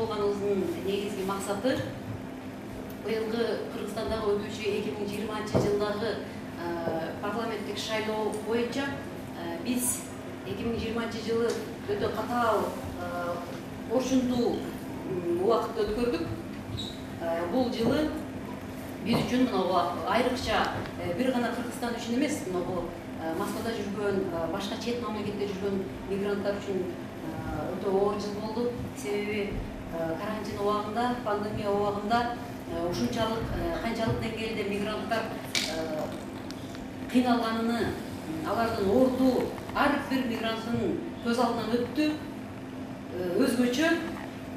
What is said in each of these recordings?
болгонубуздун негизги максаты быйылгы Кыргызстандагы өтүүчү 2020-жылдагы парламенттик шайлоо боюнча биз 2020-жылы өтө катаал орчундуу убакытты өткөрдүк. Бул жылы биз үчүн айрыкча бир гана Кыргызстан үчүн эмес, Москвада жүргөн, башка чет мамлекетте жүргөн мигранттар үчүн өтө оор жыл болду. Себеби карантин убагында, пандемия убагында ушунчалык канчалык деңгээлде мигранттар кыйналганын, алардын орду ар бир мигранттын көз алдынан өттү. Өзгөчө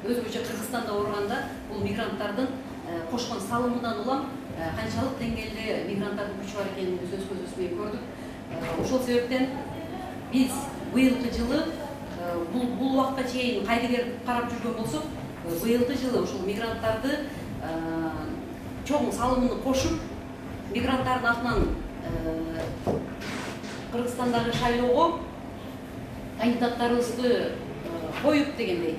Кыргызстанда органда бул мигранттардын кошкон салымынан улам канчалык деңгээлде мигранттардын күчү бар экенин өз көзүбүз менен көрдүк. Ошол себептен биз быйылкы жылы бул убакка чейин кайдыгер карап жүргөн болсок, быйылкы жылы ушул мигранттарды чоң салымын кошуп, мигранттардын атынан Кыргызстандагы шайлоого кандидаттарыбызды коюп дегендей,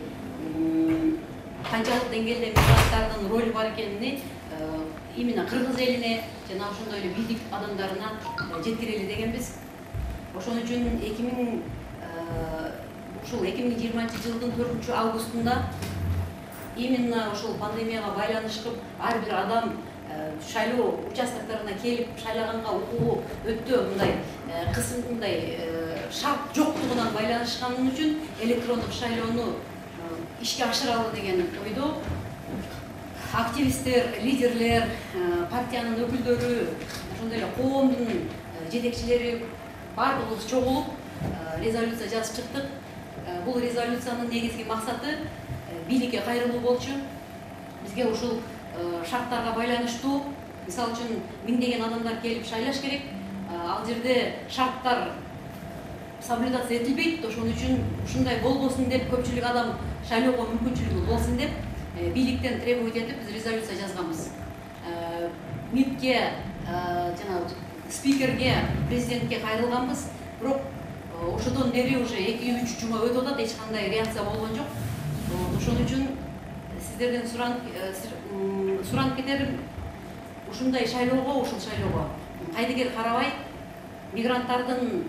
канчалык деңгээлде мигранттардын ролу бар экенин именно кыргыз элине жана ошондой эле бийлик адамдарына жеткирели дегенбиз. Ошон үчүн 2020-жылдын 4-августунда именно ошол пандемияга байланышып ар бир адам шайлоо участокторуна келип шайлаганга укугу өтө мындай шарт жоктугунан байланышканы үчүн электрондук шайлоону ишке ашыралы деген ойдо активисттер, лидерлер, партиянын өкүлдөрү, ошондой эле коомдун жетекчилери баардыгыбыз чогулуп резолюция жазып чыктык. Бул резолюциянын негизги максаты бийликке кайрылуу болчу. Бизге ушул шарттарга байланыштуу, мисалы үчүн миңдеген адамдар келип шайлаш керек. Ал жерде шарттар соблюдация этилбейт. Ошон үчүн ушундай болбосун деп, көпчүлүк адам шайлоого мүмкүнчүлүгү болсун деп бийликтен требовать этип биз резолюция жазганбыз. МИПке жана спикерге, президентке кайрылганбыз. Бирок ошодон бери уже 2-3 жума өтүп атат, эч кандай реакция болгон жок. Ошон үчүн сиздерден суранып кетерим, ушундай шайлоого, ушул шайлоого кайдыгер карабай, мигранттардын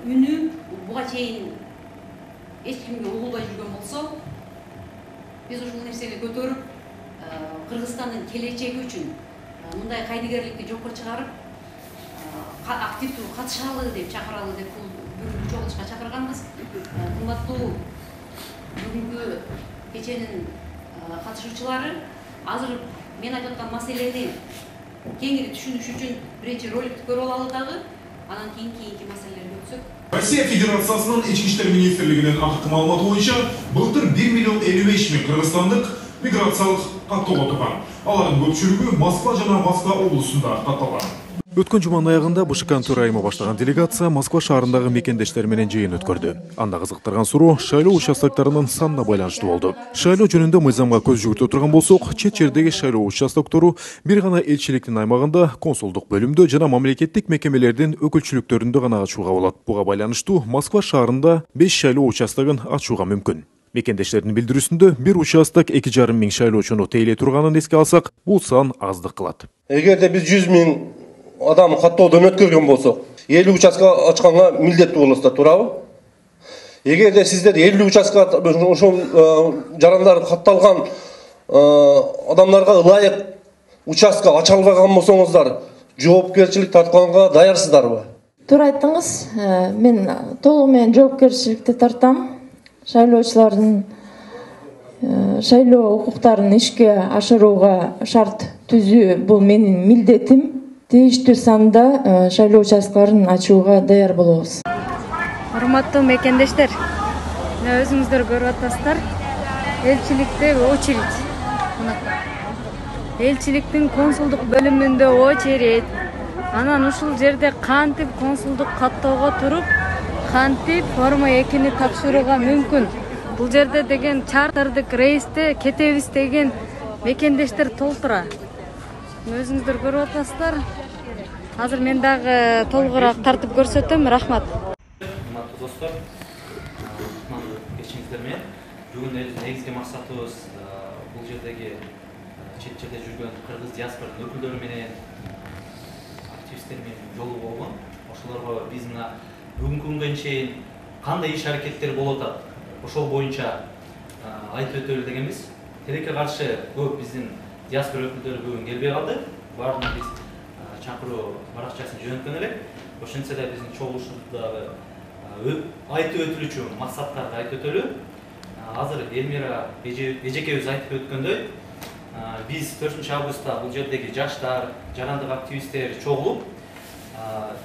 үнү буга чейин эч кимге угулбай жүргөн болсо, биз ушул нерсени көтөрүп, Кыргызстандын келечеги үчүн мындай кайдыгерликти жокко чыгарып, активдүү катышалы деп чакыралы деп бүгүнкү чогулушка чакырганбыз. Кымбаттуу бүгүнкү кеченин катышуучулары, азыр мен айтып аткан маселени кеңири түшүнүш үчүн биринчи роликти көрүп алалы дагы, анан кийинки маселелерге өтсөк. Россия Федерациясынын Ички иштер министрлигинин акыркы маалыматы боюнча, былтыр 1,55 миллион кыргызстандык миграциялык каттоого турган. Алардын көпчүлүгү Москва жана Москва облусунда катталган. Өткөн жуманын аягында БШКнын төрайымы баштаган делегация Москва шаарындагы мекендештер менен жыйын өткөрдү. Анда кызыктырган суроо шайлоо участоктарынын санына байланыштуу болду. Шайлоо жөнүндө мыйзамга көз жүгүртө турган болсок, чет жердеги шайлоо участоктору бир гана элчиликтин аймагында, консулдук бөлүмдө жана мамлекеттик мекемелердин өкүлчүлүктөрүндө гана ачууга болот. Буга байланыштуу Москва шаарында 5 шайлоо участогун ачууга мүмкүн. Мекендештердин билдирүүсүндө бир участок 2,5 миң шайлоочуну тейлей турганын эске алсак, бул сан аздык кылат. Эгерде биз 100 миң адам каттоодон өткөргөн болсок, 50 участка ачканга милдеттүү болосуздар, туурабы? Эгерде сиздер 50 участка ошол жарандар катталган адамдарга ылайык участка ача албаган болсоңуздар, жоопкерчилик тартканга даярсыздарбы? Туура айттыңыз. Мен толугу менен жоопкерчиликти тартам. Шайлоочулардын шайлоо укуктарын ишке ашырууга шарт түзүү бул менин милдетим. Тийиштүү санда шайлоо участкаларын ачууга даяр болобуз. Урматтуу мекендештер, өзүңүздөр көрүп атасыздар. Элчиликте очередь. Элчиликтин консулдук бөлүмүндө очередь. Анан ушул жерде кантип консулдук каттоого туруп, кантип форма 2-ни тапшырууга мүмкүн. Бул жерде деген чартардык рейсте кетебиз деген мекендештер толтура. Өзүңүздөр көрүп атасыздар. Азыр мен дагы толугураак тартып көрсөтөм. Рахмат. Урматтуу достор, кечиңиздер менен бүгін негізгі мақсатыбыз бұл жердегі чет жерде жүрген қырғыз диаспораның өкілдері менен активисттермен жолығып алған. Ошолорго биз мына бүгүнкү күнгө чейин кандай иш аракеттер болуп атат, ошол боюнча айтып өтөлү дегенбиз. Тилекке каршы көп биздин диаспора өкүлдөрү бүгүн келбей калды. Баарына биз чакыруу баракчасын жөнөткөн элек. Ошентсе да биздин чогулушубуздагы айтып өтүлүүчү максаттарды айтып өтөлү. Азыр Элмира эжекебиз айтып өткөндөй, биз 4 августта бул жердеги жаштар, жарандык активисттер чогулуп,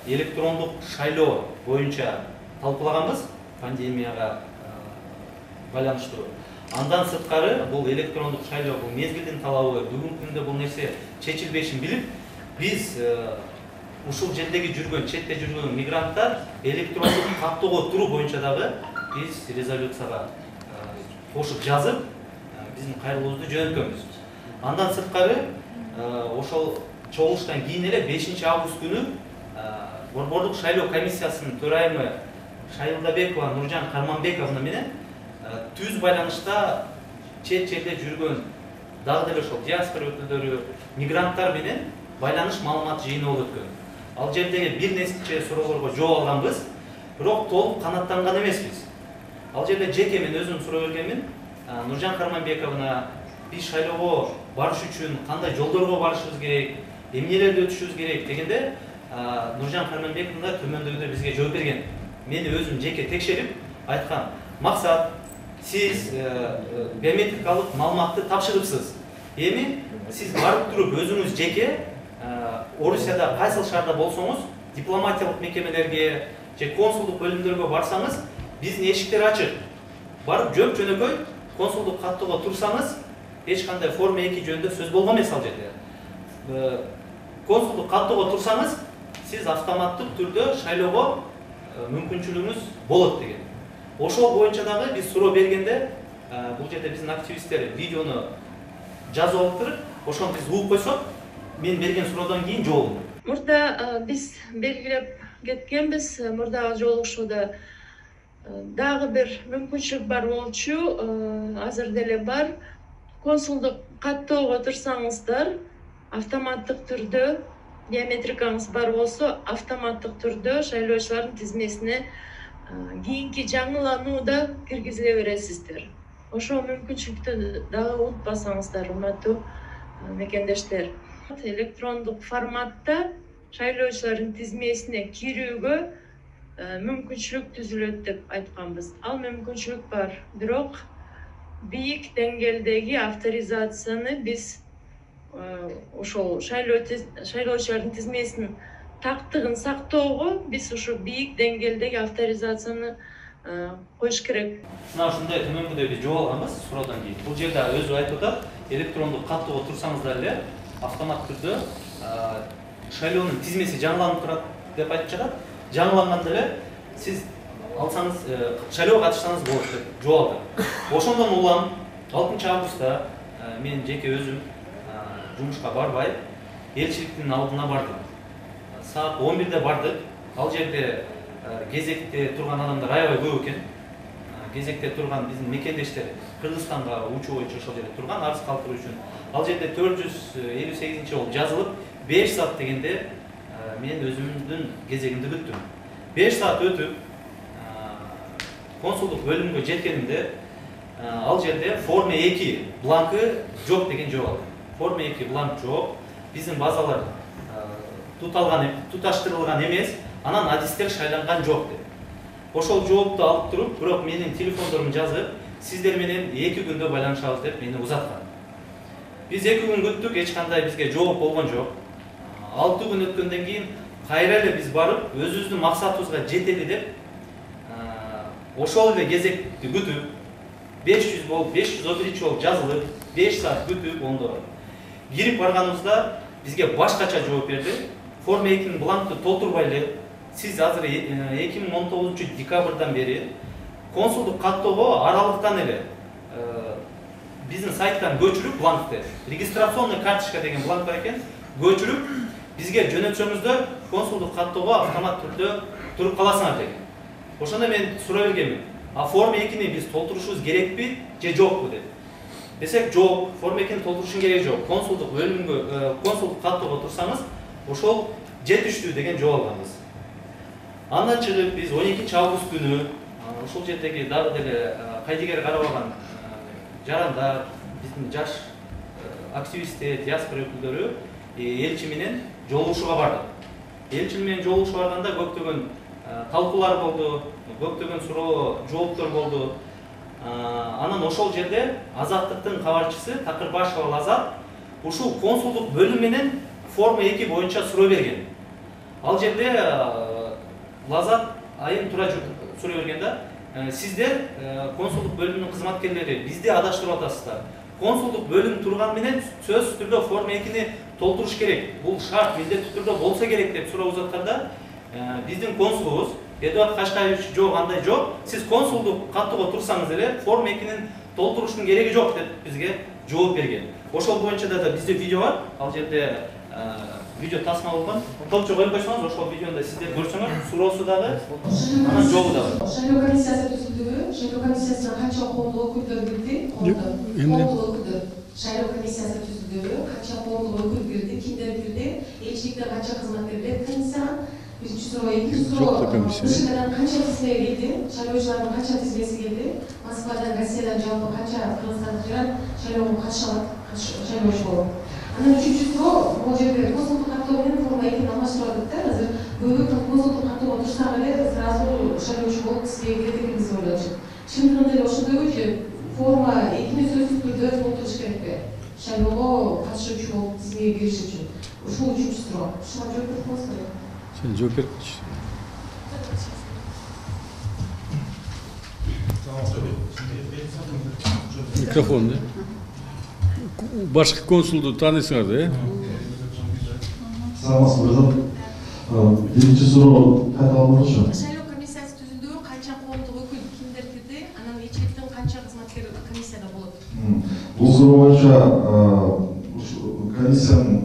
электрондук шайлоо боюнча талкуулаганбыз пандемияга байланыштуу. Андан сырткары бул электрондук шайлоо бул мезгилдин талабы, бүгүнкү күндө бул нерсе чечилбешин билип, биз ушул жердеги жүргөн, четте жүргөн мигранттар электрондук каттоого туруу боюнча дагы биз резолюцияга кошуп жазып, биздин кайрылуубузду жөнөткөнбүз. Андан сырткары ошол чогулуштан кийин эле 5 август күнү Борбордук шайлоо комиссиясынын төрайымы Шайлдабекова Нуржан Карманбековна менен түз байланышта чет жерде жүргөн дагы деле ошол диаспора өкүлдөрү, мигранттар менен байланыш маалымат жыйынып өткөн. Ал жердеги бир нече суроолорго жооп алганбыз, бирок толук канаттанган эмеспиз. Ал жерде жеке мен өзүм суроо бергенмин, Нуржан Карманбековна биз шайлоого барыш үчүн кандай жолдорго барышыбыз керек, эмнелерди өтүшүбүз керек дегенде Нуржан Карманбековна төмөндөгүдөй бизге жооп берген. Мени өзүм жеке текшерип айткан, максат сиз биометрикалык маалыматты тапшырыпсыз. Эми сиз барып туруп өзүңүз жеке Орусияда кайсыл шаарда болсоңуз, дипломатиялык мекемелерге же консулдук бөлүмдөргө барсаңыз, биздин эшиктер ачык. Барып жөп жөнөкөй консулдук каттоого турсаңыз, эч кандай форма 2 жөнүндө сөз болгон эмес ал жерде. Консулдук каттоого турсаңыз, сиз автоматтык түрдө шайлоого мүмкүнчүлүгүңүз болот деген. Ошол боюнча дагы биз суроо бергенде, бул жерде биздин активисттер видеону жазып алыптыр. Ошону биз угуп койсок, мен берген суроодон кийин жооп. Мурда биз белгилеп кеткенбиз, мурдагы жолугушууда дагы бир мүмкүнчүлүк бар болчу, азыр деле бар. Консулдук каттоого турсаңыздар, автоматтык түрдө биометрикаңыз бар болсо, автоматтык түрдө шайлоочулардын тизмесине кийинки жаңыланууда киргизиле бересиздер. Ошол мүмкүнчүлүктү дагы унутпасаңыздар, урматтуу мекендештер. Электрондук форматта шайлоочулардын тизмесине кирүүгө мүмкүнчүлүк түзүлөт деп айтканбыз. Ал мүмкүнчүлүк бар, бирок бийик деңгээлдеги авторизацияны биз ошол шайлоочулардын тизмесинин тактыгын сактоого биз ушу бийик деңгээлдеги авторизацияны коюш керек. Мына ушундай төмөнгөдөй биз жооп алганбыз суроодон кийин. Бул жерде өзү айтып атат, электрондук каттоого турсаңыздар эле автомат түрдө шайлоонун тизмеси жаңыланып турат деп айтып жатат. Жаңыланганда эле сиз алсаңыз, шайлоого катышсаңыз болот деп жооп алды. Ошондон улам 6 августта мен жеке өзүм жумушка барбай элчиликтин алдына бардым. Саат 11-де бардык. Ал жерде кезекте турган адамдар аябай көп экен. Кезекте турган биздин мекендештер Кыргызстанга учуу боюнча ошол жерде турган, арыз калтыруу үчүн. Ал жерде 458 болуп жазылып, 5 саат дегенде мен өзүмдүн кезегимди күттүм. 5 саат өтүп, консулдук бөлүмгө жеткенимде, ал жерде форма 2 бланкы жок деген жооп алдым. Форма 2 бланк жок, биздин базалар туташтырылган эмес, анан адистер шайланган жок деп. Ошол жоопту алып туруп, бирок менин телефондорумду жазып, сиздер менен 2 күндө байланышабыз деп мени узаткан. Биз 2 күн күттүк, эч кандай бизге жооп болгон жок. 6 күн өткөндөн кийин кайра эле биз барып, өзүбүздүн максатыбызга жетели деп, ошол эле кезекти күтүп, 500 болуп, 511 болуп жазылып, 5 саат күтүп, ондо кирип барганыбызда бизге башкача жооп берди. Форма 2-nin бланкты толтурбай эле, сиз азыр 2019 декабрдан бери консулдук каттоого аралыктан эле биздин сайттан көчүрүп бланкты, регистрационный карточка деген бланк бар экен, көчүрүп бизге жөнөтсөңүздөр консулдук каттоого автомат түрдө туруп каласыңар деген. Ошондо мен суроо бергенмин. А форма 2-ни биз толтурушубуз керекпи же жокпу деп. Десек жок, форма 2-ни толтурушун кереги жок. Консулдук бөлүмгө, консулдук каттоого турсаңыз, ошол жетиштүү деген жооп алганбыз. Андан чыгып биз 12 август күнү ошол жердеги дагы деле кайдыгер карабаган жарандар, биздин жаш активисттер, диаспора өкүлдөрү элчи менен жолугушууга бардык. Элчи менен жолугушууга барганда көптөгөн талкуулар болду, көптөгөн суроо жооптор болду. Анан ошол жерде Азаттыктын кабарчысы Такырбашева Лазат ушул консулдук бөлүм менен форма 2 боюнча суроо берген. Ал жерде Лазат айым тура суроо берген да, сиздер консулдук бөлүмүнүн кызматкерлери бизди адаштырып атасыздар. Консулдук бөлүм турган менен сөзсүз түрдө форма 2-ни толтуруш керек. Бул шарт милдеттүү түрдө болсо керек деп суроо узатканда, биздин консулубуз Эдуард Кашкаевич жок, андай жок. Сиз консулдук каттоого турсаңыз эле форма 2-нин толтуруштун кереги жок деп бизге жооп берген. Ошол боюнча да бизде видео бар. Ал жерде видео тасма болгон. Топчо коюп койсоңуз, ошол видеону сиздер көрсөңөр, суроосу дагы, анан жообу дагы. Шайлоо комиссиясы түзүлдүбү? Шайлоо комиссиясына канча коомдук өкүлдөр кирди? Коомдук өкүлдөр. Шайлоо комиссиясы түзүлдүбү? Канча коомдук өкүл кирди? Кимдер кирди? Элчиликтен канча кызматкерлер? Комиссия биринчи суроо, экинчи суроо. Ушудан канча тизме келди? Шайлоочулардын канча тизмеси келди? Москвадан, Россиядан жалпы канча кыргызстандыктар шайлоого катыша алат? Шайлоочу болуп. Анан үчүнчү суроо, бул жерде консулдук каттоо менен форма 2-ни алмаштырып атат да. Азыр көбү консулдук каттоого турсак эле сразу шайлоочу болуп тизмеге кирет экенбиз деп ойлочу. Чындыгында эле ошондойбу же форма 2-ни сөзсүз түрдө толтуруш керекпи? Шайлоого катышуучу болуп тизмеге кириш үчүн. Ушул үчүнчү суроо. Ушуга жооп берип коесуздар. Sen жооп берчи. Микрофон, да? Башкы консулду таанысыңар да, э? Саламатсызбы. Биринчи суроо кайталанбакчы. Шайлоо комиссиясы түзүлдүбү? Канча коомдук өкүл, кимдер кирди? Анан элчиликтен канча кызматкер комиссияда болот? Бул суроо боюнча комиссиянын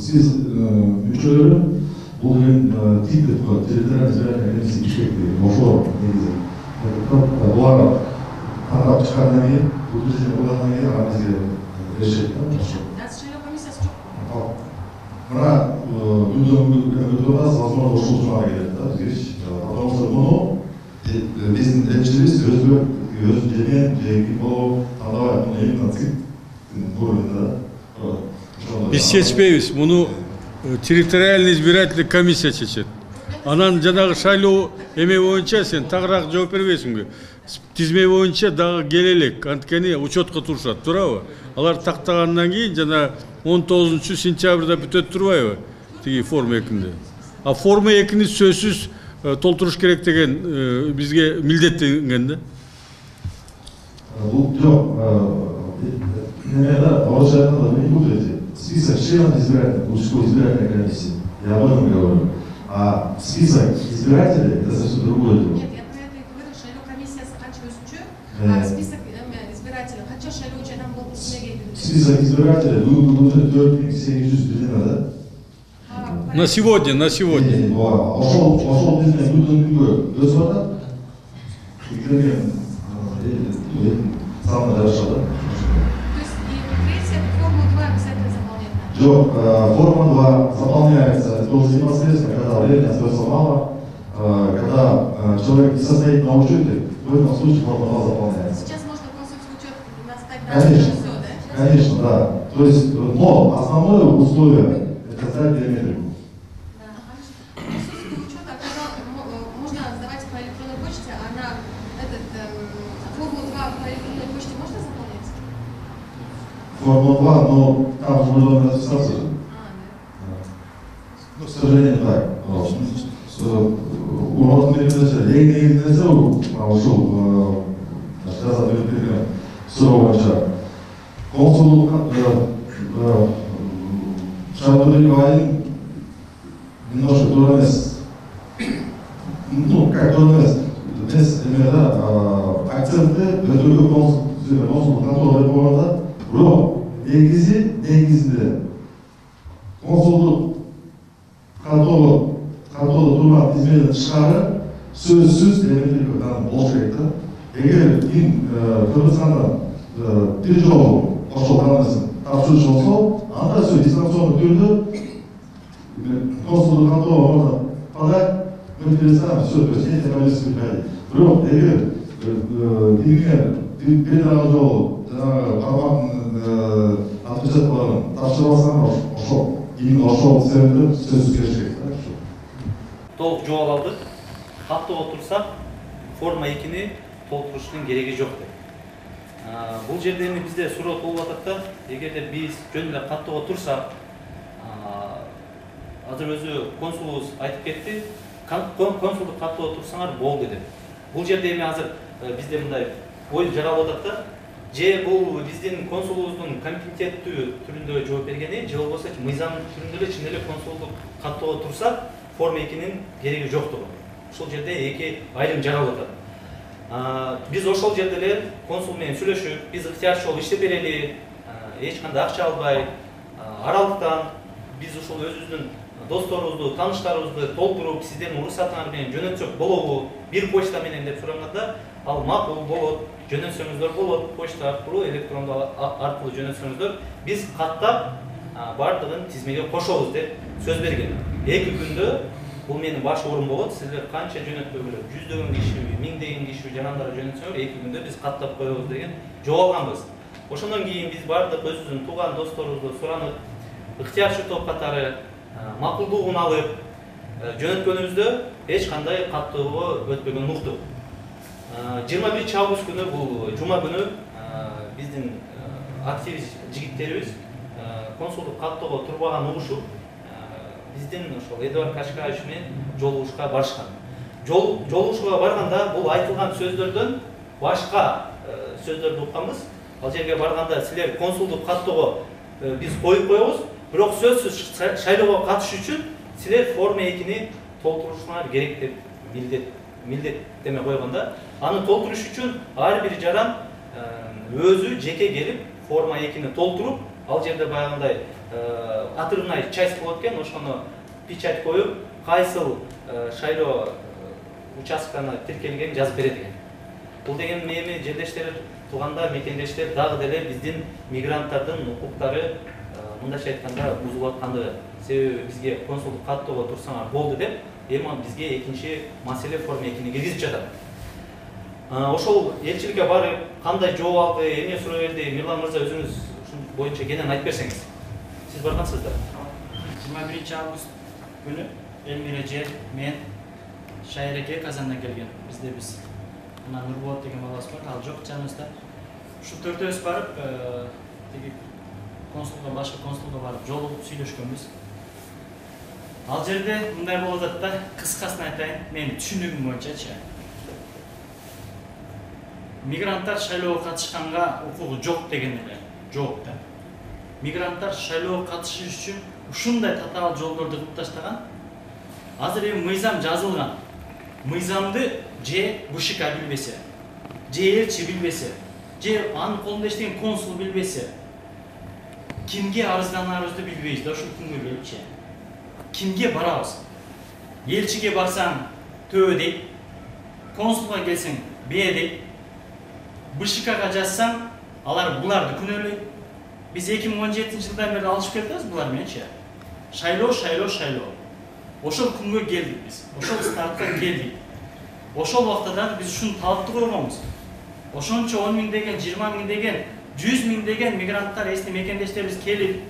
мүчөлөрү бул деген типтик территориальный избирательный комиссия Бишкекте ошол негизи. Булар тандап чыккандан кийин, бул президент болгондон кийин аны бизге решет да. Шайлоо комиссиясы жок. Мына өтөбүз возможно ушул жумага келет да бизге. Потому что муну биздин элчилибиз өзү жеген жеги болуп тандабай муну эми цик уровенде да. Биз чечпейбиз, муну территориальный избирательный комиссия чечет. Анан жанагы шайлоо эме боюнча сен тагыраак жооп бербейсиңби? Тизме боюнча дагы келелек, анткени учетко турушат, туурабы? Алар тактагандан кийин жана 19-сентябрда бүтөт турбайбы? Тиги форма 2-нде. А форма 2-ни сөзсүз толтуруш керек деген бизге милдеттенген да. Бул жок. Немеда орусчада не будет список членов избирательной комиссии. Я об этом говорю. А список избирателей это совсем другое дело. Нет, я про это и говорю. Шайлоо комиссиясы канча өзүнчө, а список избирателей канча шайлоочу адам болуп тизмеге кирди? Список избирателей бүгүнкү күндө 4800 билина да. На сегодня. Ошол биздин бүгүнкү күндө өсүп атат. Кирген самый жарышат да. Форма 2 заполняется тоже непосредственно, когда время остается мало, когда человек не состоит на учете, в этом случае форма 2 заполняется. Сейчас можно консульский учет наставить все, да? Конечно, да. То есть, но основное условие это сдать биометрику. Консульский учет можно сдавать по электронной почте, а на форму 2 по электронной почте можно заполнять? Форма 2, но там же нужно расписаться. Ну, к сожалению, так. У нас негізінде ушул жаза берген суроо боюнча консулдук шайлоо айын немножко туура эмес. Ну, как туура эмес. Биз эмеда акцентти өтөлгө консулдук каттоо деп койгондо, бирок негизинде консулдук каттоодо турган тизменин тышкары сөзсіз дәлелдеу болуш керек та. Егер Кыргызстанда тир жол ошол каналын тапшырышы болсо, анда сөз дистанциондуу түрдө консулдук кантоо подать мөмкүнсө сөз сенетемелесин берди. Бирок эгер федерал жол жанагы кармактын отпечаткаларын тапшырып алсаң, ошол именно ошол себептен сөзсүз керек. Толук жооп алдык. Каттоого турсак, форма 2-ни толтуруштун кереги жок деп. Бул жерде эми бизде суроо болуп атат да, эгерде биз жөн эле каттоого турсак, азыр өзү консулубуз айтып кетти, консулдук каттоого турсаңар болду деп. Бул жерде эми азыр бизде мындай ой жаралып атат да, же бул биздин консулубуздун компетенттүү түрүндө жооп бергени, же болбосо мыйзам түрүндө эле чын эле консулдук каттоого турсак, форма 2-нин кереги жоктугу. Ошол жерде эки айрым жаралып атат. Биз ошол жерде эле консул менен сүйлөшүп, биз ыктыярчы болуп иштеп берели, эч кандай акча албай, аралыктан биз ошол өзүбүздүн досторубузду, тааныштарыбызды толтуруп, сиздердин уруксатыңар менен жөнөтсөк болобу? Бир почта менен деп сураганда, ал макул болот, жөнөтсөңүздөр болот, почта аркылуу, электрондуу аркылуу жөнөтсөңүздөр, биз каттап бардыгын тизмеге кошобуз деп сөз берген. 2 күндө бул менин баш орун болот. Сиздер канча жөнөтпө керек? 100дөгөн киши, 1000деген киши жанагындары жөнөтсөңөр 2 күндө биз каттап коебуз деген жооп алганбыз. Ошондон кийин биз бардык өзүбүздүн тууган досторубузду суранып, ыктыярчы топ катары макулдугун алып, жөнөткөнүбүздө эч кандай каттоого өтпөгөнүн уктук. 21-август күнү, бул жума күнү, биздин активист жигиттерибиз консулдук каттоого турбаган угушуп, биздин ошол Эдуард Кашкаевич менен жолугушка барышкан. Жолугушка барганда бул айтылган сөздөрдөн башка сөздөрдү укканбыз. Ал жерге барганда силер консулдук каттоого биз коюп коебуз, бирок сөзсүз шайлоого катышуу үчүн силер форма 2-ни толтурушуңар керек деп милдеттеме койгонда, аны толтуруш үчүн ар бир жаран өзү жеке келип форма 2-ни толтуруп, ал жерде баягындай отрывная часть болот экен, ошону печать коюп, кайсыл шайлоо участканы тиркелгенин жазып берет экен. Бул деген эми жерлештер, туугандар, мекендештер дагы деле биздин мигранттардын укуктары мындайча айтканда бузулуп аткандыгы. Себеби бизге консулдук каттоого турсаңар болду деп, эми бизге экинчи маселе форма 2-ни киргизип жатат. Ошол элчиликке барып, кандай жооп алды, эмне суроо берди, Мирлан мырза өзүңүз ушун боюнча кенен айтып берсеңиз. Сиз баргансыздар. 21-август күнү Элмира же мен Шайреке Казандан келген. Бизде биз мына Нурболот деген балабыз бар, ал жок жаныбызда. Ушу төртөөбүз барып, тиги консулга, башка консулга барып жолугуп сүйлөшкөнбүз. Ал жерде мындай болуп атат да, кыскасын айтайын, менин түшүнүгүм боюнчачы. Мигранттар шайлоого катышканга укугу жок деген эле жооп да. Мигранттар шайлоого катышыш үчүн ушундай татаал жолдорду кылып таштаган. Азыр эми мыйзам жазылган. Мыйзамды же БШК билбесе, же элчи билбесе, же анын колунда иштеген консул билбесе, кимге арызданарыбызды билбейбиз да ушул күнгө келипчи. Кимге барабыз? Элчиге барсаң төө дейт, консулга келсең бээ дейт, БШКга жазсаң алар буларды күнөөлөйт. Биз 2017-жылдан бери алышып келдик булар мененчи. Шайлоо. Ошол күнгө келдик биз. Ошол стартка келдик. Ошол убактадан биз ушуну талапты койгонбуз. Ошончо 10 000 деген, 20 000 деген, 100 000 деген мигранттар, эсни мекендештерибиз келип,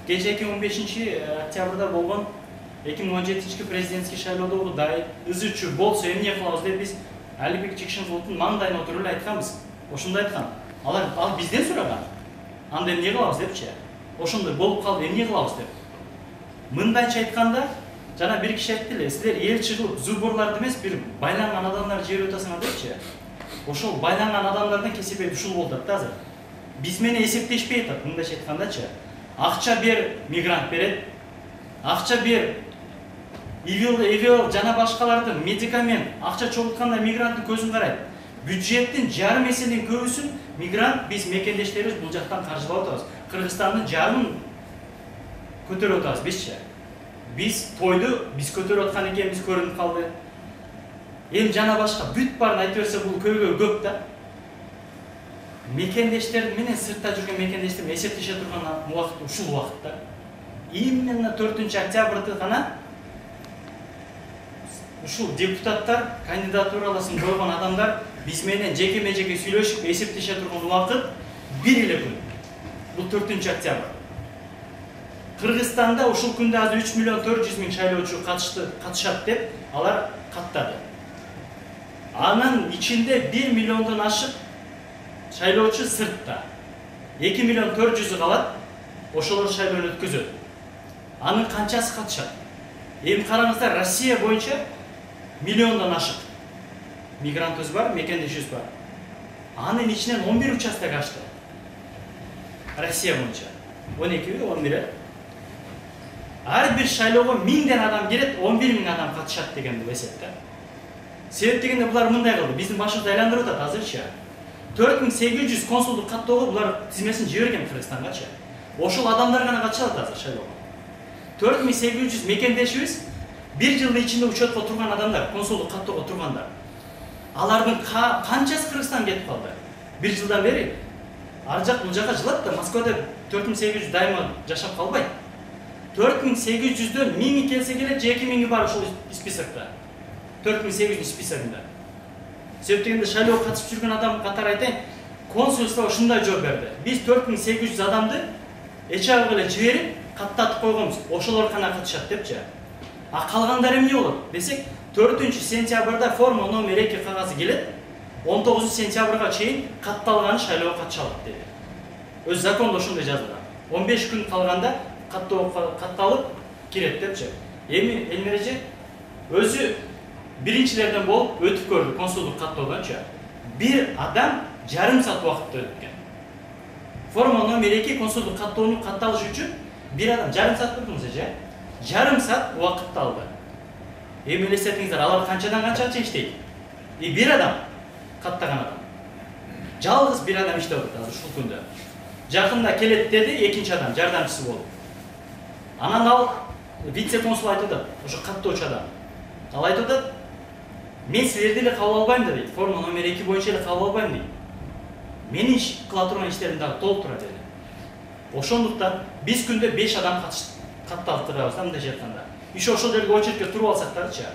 кечээки 15-октябрда болгон 2017 президентский шайлоодогу дай ызы-чуу болсо эмне кылабыз деп биз Алибек Чекшенкуловдун маңдайына отуруп эле айтканбыз. Ошондой айткан. Ал бизден сураган. Анда эмне кылабыз депчи. Ошондой болуп калды, эмне кылабыз деп. Мындайча айтканда, жана бир киши айтты эле, силер элчи кылып зубурларды эмес, бир байланган адамдар жиберип атасыңар депчи. Ошол байланган адамдардын кесиби ушул болуп атат азыр. Биз менен эсептешпей атат, мындайча айткандачы. Акча бер, мигрант берет. Акча бер, ИВЛ жана башкаларды медикамент, акча чогултканда мигранттын көзүн карайт. Бюджеттин жарым эсенин көбүсүн мигрант, биз мекендештерибиз бул жактан каржылап атабыз. Кыргызстандын жарымын көтөрүп атабыз бизчи. Биз тойду биз көтөрүп аткан экенбиз көрүнүп калды. Эми жана башка бүт барын айтып берсе бул көйгөй көп да. Мекендештер менен сыртта жүргөн мекендештер эсептеше турган убакыт ушул убакытта. Именно 4-октябрда гана ушул депутаттар кандидатураласын койгон адамдар биз менен жеке-жеке сүйлөшүп эсептеше турган убакыт бир эле күн. Бул 4-октябрь. Кыргызстанда ушул күндө азыр 3.400.000 шайлоочу катышат деп алар каттады. Анын ичинде 1 миллиондон ашык шайлоочу сыртта. 2.400.000 калат, ошолор шайлоону өткөзөт. Анын канчасы катышат? Эми караңыздар, Россия боюнча миллиондон ашык мигрантыбыз бар, мекендешибиз бар. Анын ичинен 11 участок ачты. Россия боюнча 12 11. Ар бир шайлоого 1000ден адам келет, 11.000 адам катышат деген бул эсеп да. Себеп дегенде булар мындай кылды, биздин башыбызды айландырып атат азырчы. 4800 консулдук каттоого булар тизмесин жиберген Кыргызстангачы. Ошол адамдар гана катышат азыр шайлоого. 4800 мекендешибиз бир жылдын ичинде учетко турган адамдар, консулдук каттоого тургандар. Алардын канчасы Кыргызстанга кетип калды? Бир жылдан бери ар жак бул жака жылат да, Москвада 4800 дайыма жашап калбайт. 4800дөн 1000 келсе келет, 2000 бар ошол списокто. 4800 списогунда. Себеп дегенде шайлоого катышып жүргөн адам катары айтайын, консулство ушундай жооп берди. Биз 4800 адамды эчагы эле жиберип, каттатып койгонбуз. Ошолор гана катышат депчи. А калгандар эмне болот десек, 4-сентябрда форма номер 2 кагазы келет. 19-сентябрга чейин катталган шайлоого катыша алат деди. Өз закондо ошондой жазылган. 15 күн калганда катталып кирет депчи. Эми Элмиреже өзү биринчилерден болуп өтүп көрдү консулдук каттоодончу. Бир адам жарым саат убакытты өткөн. Форма номер 2 консулдук каттоону катталыш үчүн бир адам жарым саат көрдүңүз эже? Жарым саат убакытты алды. Эми элестетиңиздер, алар канчадан канчага иштейт? Бир адам каттаган адам. Жалгыз бир адам иштеп атат азыр ушул күндө. Жакында келет деди экинчи адам, жардамчысы болуп. Анан ал вице-консул айтып атат, ошо каттоочу адам. Ал айтып атат, мен силерди эле кабыл албайм дейт. Форма номер 2 боюнча эле кабыл албайм дейт. Менин кыла турган иштерим дагы толуп турат деди. Ошондуктан биз күндө 5 адам катталтырабыз да мындай айтканда. Иши ошол жерге очередке туруп алсактарчы.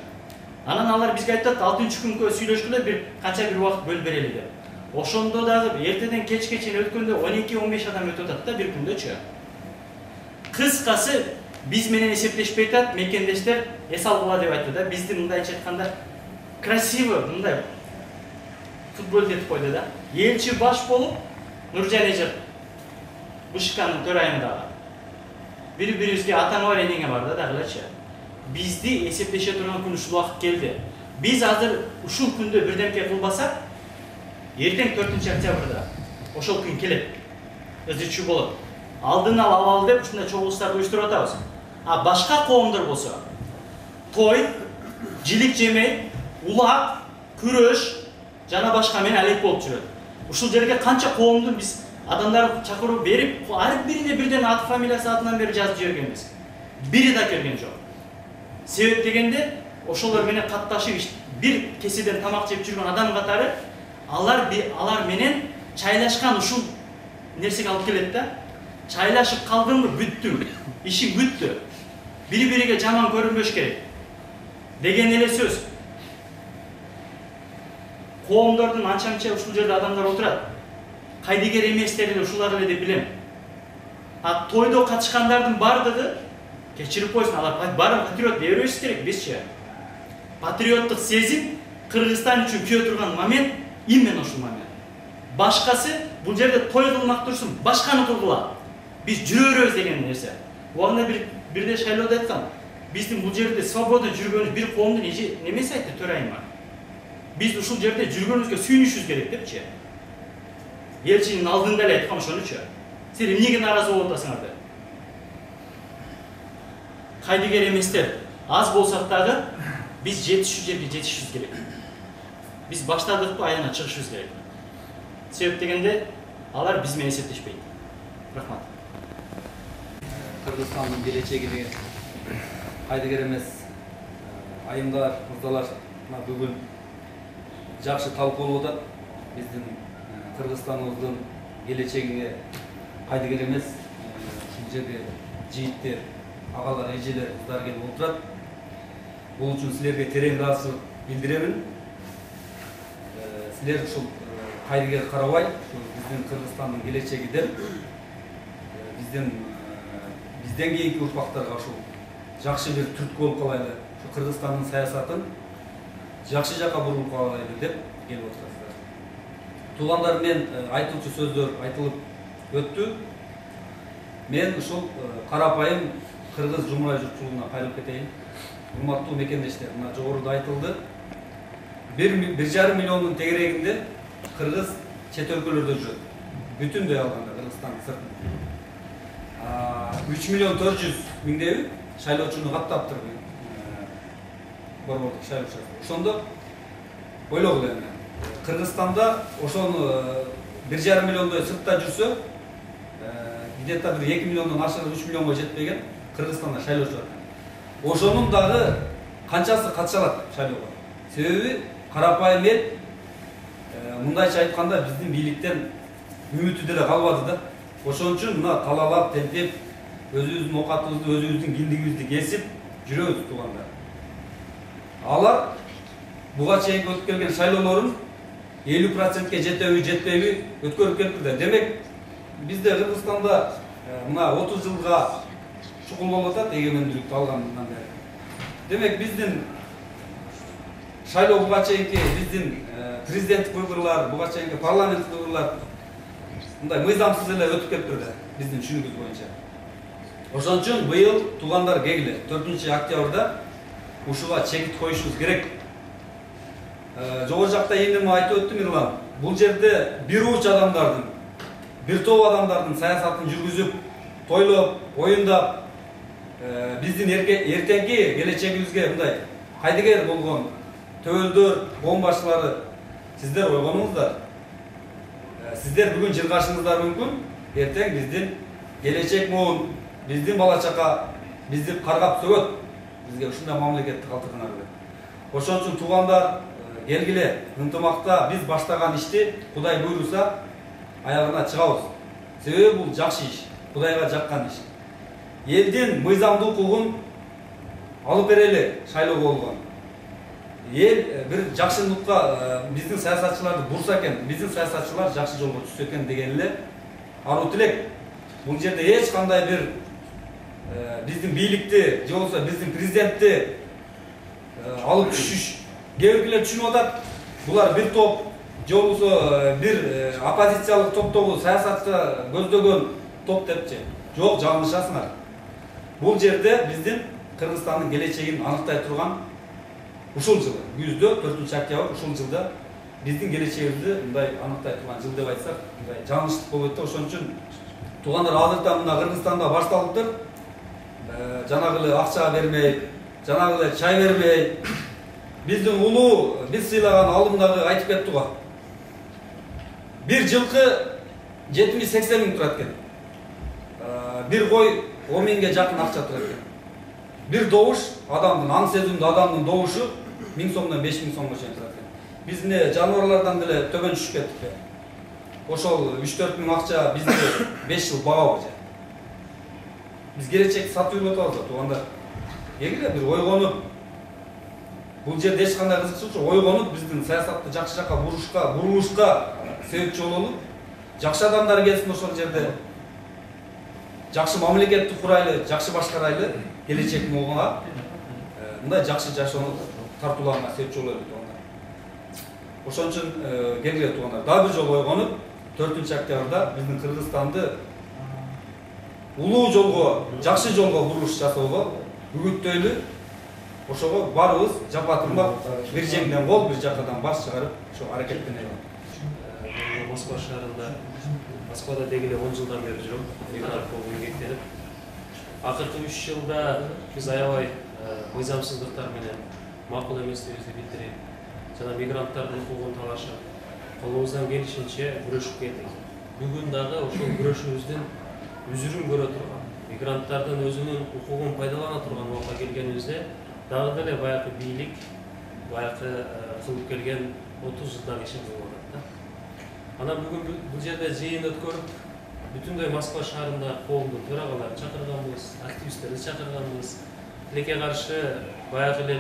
Анан алар бизге айтат, 6-күнгө сүйлөшкүлө бир канча бир убакыт бөлүп берели деп. Ошондо дагы эртеден кечке чейин өткөндө 12-15 адам өтүп атат да бир күндөчү. Кыскасы биз менен эсептешпей атат, мекендештер эс алгыла деп айтты да. Бизди мындайча айтканда красиво мындай футбол этип койду да. Элчи баш болуп Нуржан эже Бушканын төрайымы дагы. Бири-бирибизге атаңа бар энеңе бар да дагылачы. Бизди эсептеше турган күн ушул убакыт келди. Биз азыр ушул күндө бирдемке кылбасак, эртең 4-октябрда ошол күн келет. Өзүчү болот. Алдын алалы деп ушундай чогулуштарды уюштуруп атабыз. А башка коомдор болсо, той, жилик жемей, улак, күрөш жана башка менен алек болуп жүрөт. Ушул жерге канча коомдун биз адамдарды чакырып берип, ар бирине бирден аты фамилиясы атынан бери жазып жибергенбиз. Бири да келген жок. Себеп дегенде ошолор менен катташып бир кеседен тамак жеп жүргөн адам катары алар менен чайлашкан ушул нерсеге алып келет да. Чайлашып калдыңбы бүттүң, ишиң бүттү. Бири-бириге жаман көрүнбөш керек деген эле сөз. Коомдордун анча-мынча ушул жерде адамдар отурат. Кайдыгер эместер эле ушулар эле деп билем. А тойдо катышкандардын бардыгы кечирип койсун, алар баарын патриот дей бербеш керек бизчи. Патриоттук сезим Кыргызстан үчүн күйө турган момент именно ушул момент. Башкасы бул жерде той кылмак турсун, башканы кылгыла. Биз жүрө беребиз деген нерсе. Уагында бирде шайлоодо айткан, биздин бул жерде свобода жүргөнүбүз бир коомдун немеси айтты төрайымы. Биз ушул жерде жүргөнүбүзгө сүйүнүшүбүз керек депчи. Элчинин алдында эле айткан ошонучу. Силер эмнеге нааразы болуп атасыңар деп. Кайдыгер эместер аз болсак дагы биз жетишүү жерге жетишибиз керек. Биз баштадыкпы, аягына чыгышыбыз керек. Себеп дегенде алар биз менен эсептешпейт. Рахмат. Кыргызстандын келечеги кайдыгер эмес айымдар, мырзалар бүгүн жакшы талкуулуп атат. Биздин Кыргызстаныбыздын келечегине кайдыгер эмес. Ушул жерде жийиттер, агалар, эжелер, кыздар келип отурат. Бул үчүн силерге терең ыраазычылык билдиремин. Силер ушул кайдыгер карабай, биздин Кыргызстандын келечеги деп, бизден кийинки урпактарга ушул жакшы бир түрткү болуп калайлы, ушу Кыргызстандын саясатын жакшы жакка буруп калайлы деп келип отурасыздар. Туугандар, мен айтылчу сөздөр айтылып өттү. Мен ушул карапайым кыргыз жумурай журтчулугуна кайрылып кетейин. Урматтуу мекендештер, мына жогоруда айтылды. 1,5 миллиондун тегерегинде кыргыз чет өлкөлөрдө жүрөт. Бүтүндөй алганда Кыргызстандын сыртында. 3.400.000 шайлоочуну каттаптыр борбордук шайлоо. Ошондо ойлогула эми. Кыргызстанда ошону 1,5 миллиондой сыртта жүрсө, где-то 2 миллиондон ашыгы 3 миллионго жетпеген Кыргызстанда шайлоочу бар. Ошонун дагы канчасы катыша алат шайлоого? Себеби карапайым эл, мындайча айтканда, биздин бийликтен үмүтү деле калбады да. Ошон үчүн мына талалап, темпеп, өзүбүздүн оокатыбызды, өзүбүздүн киндигибизди кесип жүрөбүз туугандар. Алар буга чейин өтүп келген шайлоолорун 50%-ке жетеби, жетпейби өткөрүп келиптир. Демек, бизде Кыргызстанда мына 30 жылга чукул болуп атат эгемендүүлүктү алгандан бери. Демек, биздин шайлоо буга чейинки биздин президенттик выборлар, буга чейинки парламенттик выборлар мындай мыйзамсыз эле өтүп келиптир да, биздин түшүнүгүбүз боюнча. Ошон үчүн быйыл туугандар кегиле 4 октябрда ушуга чегит коюшубуз керек. Жогору жакта эми айтып өттүм Ирлан. Бул жерде бир уч адамдардын, бир топ адамдардын саясатын жүргүзүп, тойлоп, оюндап, биздин эртеңки келечегибизге мындай кайдыгер болгон төбөлдөр, бомбашчылары сиздер ойгонуңуздар. Сиздер бүгүн жыргашыңыздар мүмкүн, эртең биздин келечек моун, биздин бала чака бизди каргап сөгөт. Бизге ушундай мамлекетти калтырган эле. Ошон үчүн туугандар, келгиле, ынтымакта биз баштаган ишти Кудай буйруса аягына чыгабыз. Себеби бул жакшы иш, Кудайга жаккан иш. Элдин мыйзамдуу укугун алып берели шайлоого болгон. Ел бир жакшылыкка биздин саясатчыларды бурса экен, биздин саясатчылар жакшы жолго түшсө экен деген эле аруу тилек. Бул жерде эч кандай бир биздин бийликти же болбосо биздин президентти алып түшүш кээ биркилер түшүнүп атат. Булар бир топ же болбосо бир оппозициялык топтогу саясатчы көздөгөн топ депчи. Жок, жаңылышасыңар. Бул жерде биздин Кыргызстандын келечегин аныктай турган ушул жылы, күздө 4 октябрь ушул жылда биздин келечегибизди мындай аныктай турган жыл деп айтсак, мындай жаңылыштык болот да. Ошон үчүн туугандар, азырда мына Кыргызстанда башталыптыр. Жанагы эле акча бермей, жанагы эле чай бермей, биздин улуу биз сыйлаган алымдагы айтып кетти го. Бир жылкы 70-80 миң турат экен. Бир кой 10 миңге жакын акча турат экен. Бир добуш, адамдын аң сезимдүү адамдын добушу 1000 сомдон 5000 сомго чейин турат экен. Биз эмне жаныбарлардан деле төмөн түшүп кеттик. Ошол 3-4 миң акча бизди 5 жыл багабы. Биз келечекти сатып жүрүп атабыз туугандар. Эгер бир ойгонуп, бул жерде эч кандай кызыкчылык жок, ойгонуп биздин саясатты жакшы жакка бурулушка себепчи бололу. Жакшы адамдар келсин ошол жерде. Жакшы мамлекетти курайлы, жакшы башкарайлы, келечек молга мындай жакшы жашоону тартууларына себепчи бололу туугандар. Ошон үчүн келгиле туугандар, дагы бир жолу ойгонуп 4 октябрда биздин Кыргызстанды улуу жолго, жакшы жолго бурулуш жасоого үгүттөйлү. Ошого барыбыз жапа-тырмак бир жеңден кол, бир жакадан баш чыгарып, ошо аракеттенели. Москва шаарында, Москвада дегеле 10 жылдан бери жүрөм, мигрант болуп эмгектенип. Акыркы 3 жылда биз аябай мыйзамсыздыктар менен макул эместигибизди билдирип, жана мигранттардын укугун талашып, колубуздан келишинче күрөшүп келдик. Бүгүн дагы ошол күрөшүбүздүн үзүрүн көрө турган, мигранттардын өзүнүн укугун пайдалана турган убакка келгенибизде дагы деле баягы бийлик, баягы кылып келген 30 жылдагы ишим болуп атат да. Анан бүгүн бул жерде жыйын өткөрүп, бүтүндөй Москва шаарында коомдун төрагаларын чакырганбыз, активисттерди чакырганбыз. Тилекке каршы баягы эле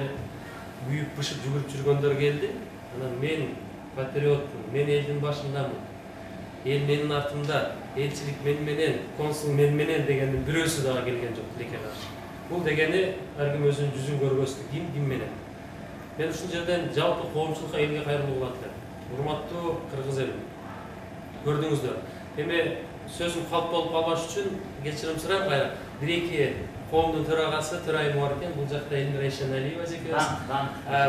күйүп бышып жүгүрүп жүргөндөр келди. Анан мен патриотмун, мен элдин башындамын. Эл менин артымда, элчилик мен менен, консул мен менен дегендин бирөөсү дагы келген жок тилекке каршы. Бул дегени ар ким өзүнүн жүзүн көргөздү, ким менен. Мен ушул жерден жалпы коомчулукка элге кайрылуу кылат элем. Урматтуу кыргыз элим, көрдүңүздөр. Эми сөзүм калп болуп калбаш үчүн кечирим сурайм кайра. Бир-эки коомдун төрагасы төрайымы бар экен. Бул жакта Элмира Ишеналиева эжекебиз.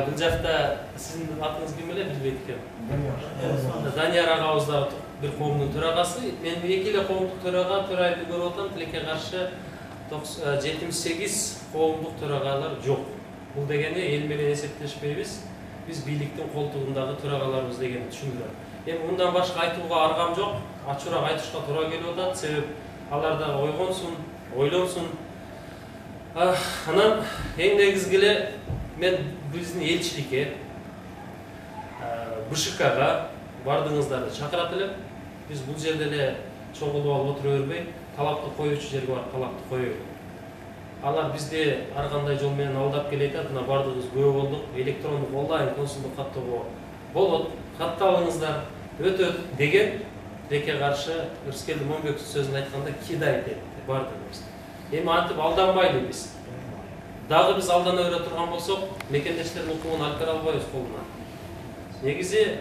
Бул жакта сиздин атыңыз ким эле билбейт экенмин. Данияр агабыз да бир коомдун төрагасы. Мен эки эле коомдук төрага, төрайымды көрүп атам. Тилекке каршы 78 коомдук төрагалар жок. Бул дегени эл менен эсептешпейбиз. Биз бийликтин колтугундагы төрагаларбыз дегенди түшүндүрөм. Эми мындан башка айтууга аргам жок. Ачуураак айтышка туура келип атат. Себеп алар да ойгонсун, ойлонсун. Анан эң негизги эле мен биздин элчиликке, БШКга бардыгыңыздарды чакырат элем. Биз бул жерде эле чогулуп алып отура бербей, талапты коюучу жерге барып талапты коелу. Алар бизди ар кандай жол менен алдап келет, мына бардыгыбыз күбө болдук. Электрондук онлайн консулдук каттоого болот, катталыңыздар, өтөт деген тилекке каршы Ырыскелди Момбековдун сөзүн айтканда кидай деп бардыгыбыз. Эми антип алданбайлы биз. Дагы биз алдана бере турган болсок, мекендештердин укугун алып бере албайбыз колунан. Негизи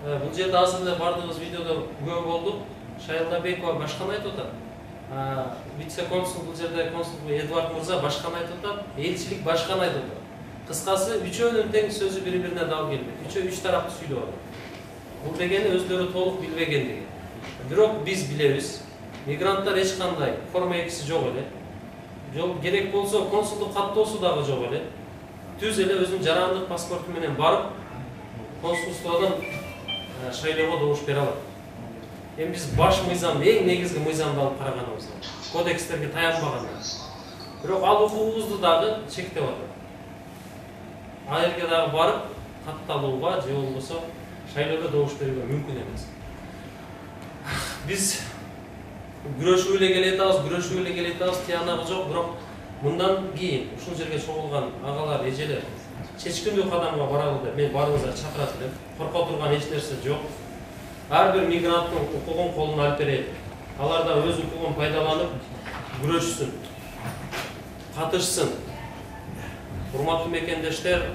бул жерде азыр эле бардыгыбыз видеодо күбө болдук. Шайлда Бекова башканы айтып атат. Вице-консул бул жерде консул Эдуард Мурза башканы айтып атат. Элчилик башканы айтып атат. Кыскасы үчөөнүн тең сөзү бири-бирине дал келбейт. Үчөө үч тарапты сүйлөп атат. Бул дегени өздөрү толук билбегендиги. Бирок биз билебиз. Мигранттар эч кандай форма экиси жок эле. Жол керек болсо консулдук каттоосу дагы жок эле. Түз эле өзүнүн жарандык паспорту менен барып консулстводон шайлоого добуш бере алат. Эми биз баш мыйзам, эң негизги мыйзамды алып караганыбыз, кодекстерге таянбаганда. Бирок ал укугубузду дагы чектеп атат. Ал жерге дагы барып катталууга же болбосо шайлоодо добуш берүүгө мүмкүн эмес. Биз күрөшүп эле келе атабыз, тыянагы жок, бирок мындан кийин ушул жерге чогулган агалар, эжелер чечкиндүү кадамга баралы деп мен баарыңыздарды чакырат элем. Корко турган эч нерсе жок. Ар бир мигранттын укугун колуна алып берели. Алар да өз укугун пайдаланып күрөшсүн, катышсын. Урматтуу мекендештер,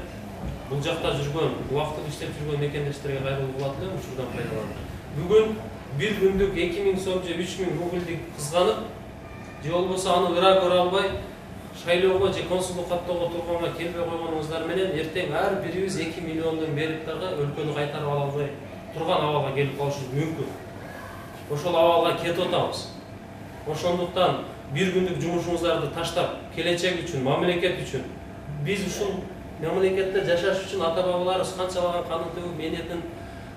бул жакта жүргөн, убактылуу иштеп жүргөн мекендештерге кайрылуу кылат элем учурдан пайдаланып. Бүгүн бир күндүк 2000 сом же 3000 рубльдик кызганып, же болбосо аны ыра көрө албай, шайлоого же консулдук каттоого турганга келбей койгонуңуздар менен эртең ар бирибиз 2 миллиондон берип дагы өлкөнү кайтарып ала албай турган абалга келип калышыбыз мүмкүн. Ошол абалга кетип атабыз. Ошондуктан бир күндүк жумушуңуздарды таштап, келечек үчүн, мамлекет үчүн, биз ушул мамлекетте жашаш үчүн ата-бабаларыбыз канчалаган канын төгүп, мээнетин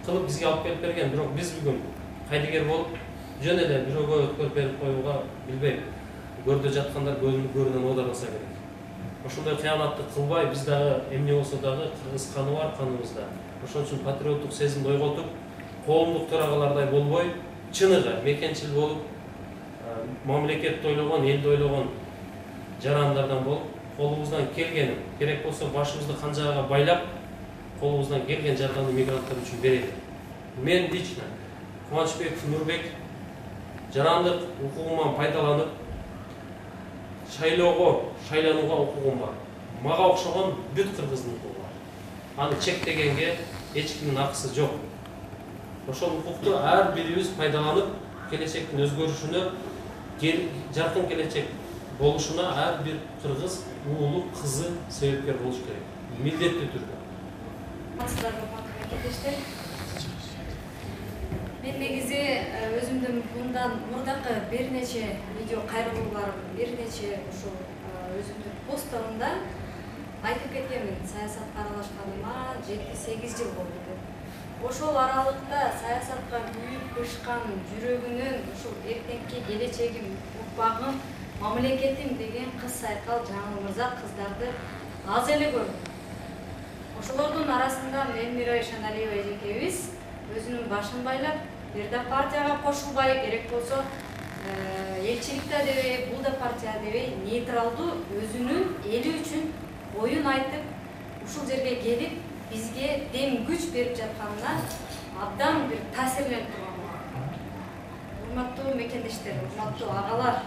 кылып бизге алып келип берген. Бирок биз бүгүн кайдыгер болуп, жөн эле бирөөгө өткөрүп берип коюуга билбейм. Көрдө жаткандар көрүнөн оодарылса керек. Ошондой кыянатты кылбай, биз дагы эмне болсо дагы кыргыз каны бар каныбызда. Ошон үчүн патриоттук сезимди ойготуп, коомдук төрагалардай болбой, чыныгы мекенчил болуп, мамлекетти ойлогон, элди ойлогон жарандардан болуп, колубуздан келгенин, керек болсо башыбызды канжаага байлап, колубуздан келген жардамды мигранттар үчүн берели. Мен лично Кубанычбеков Нурбек жарандык укугуман пайдаланып, шайланууга укугум бар. Мага окшогон бүт кыргыздын укугу бар. Аны чектегенге эч кимдин акысы жок. Ошол укукту ар бирибиз пайдаланып, келечектин өзгөрүшүнө, жаркын келечек болушуна ар бир кыргыз уулу, кызы себепкер болуш керек. Милдеттүү түрдө. Мен негизи өзүмдүн мындан мурдакы бир нече видео кайрылуулар, бир нече ушул өзүмдүн постторумда айтып кеткенмин, саясатка аралашканыма 7-8 жыл болду деп. Ошол аралыкта саясатка күйүп бышкан жүрөгүнөн ушул эртеңки келечегим, укпагым, мамлекетим деген кыз Сайкал Жаңыл мырза кыздарды аз эле көрдүм. Ошолордун арасында Элмира Ишаналиева эжекебиз өзүнүн башын байлап, бир да партияга кошулбай, керек болсо элчиликте дебей, бул да партия дебей, нейтралдуу өзүнүн эли үчүн оюн айтып, ушул жерге келип, бизге дем күч берип жатканына абдан бир таасирленип турган. Урматтуу мекендештер, урматтуу агалар,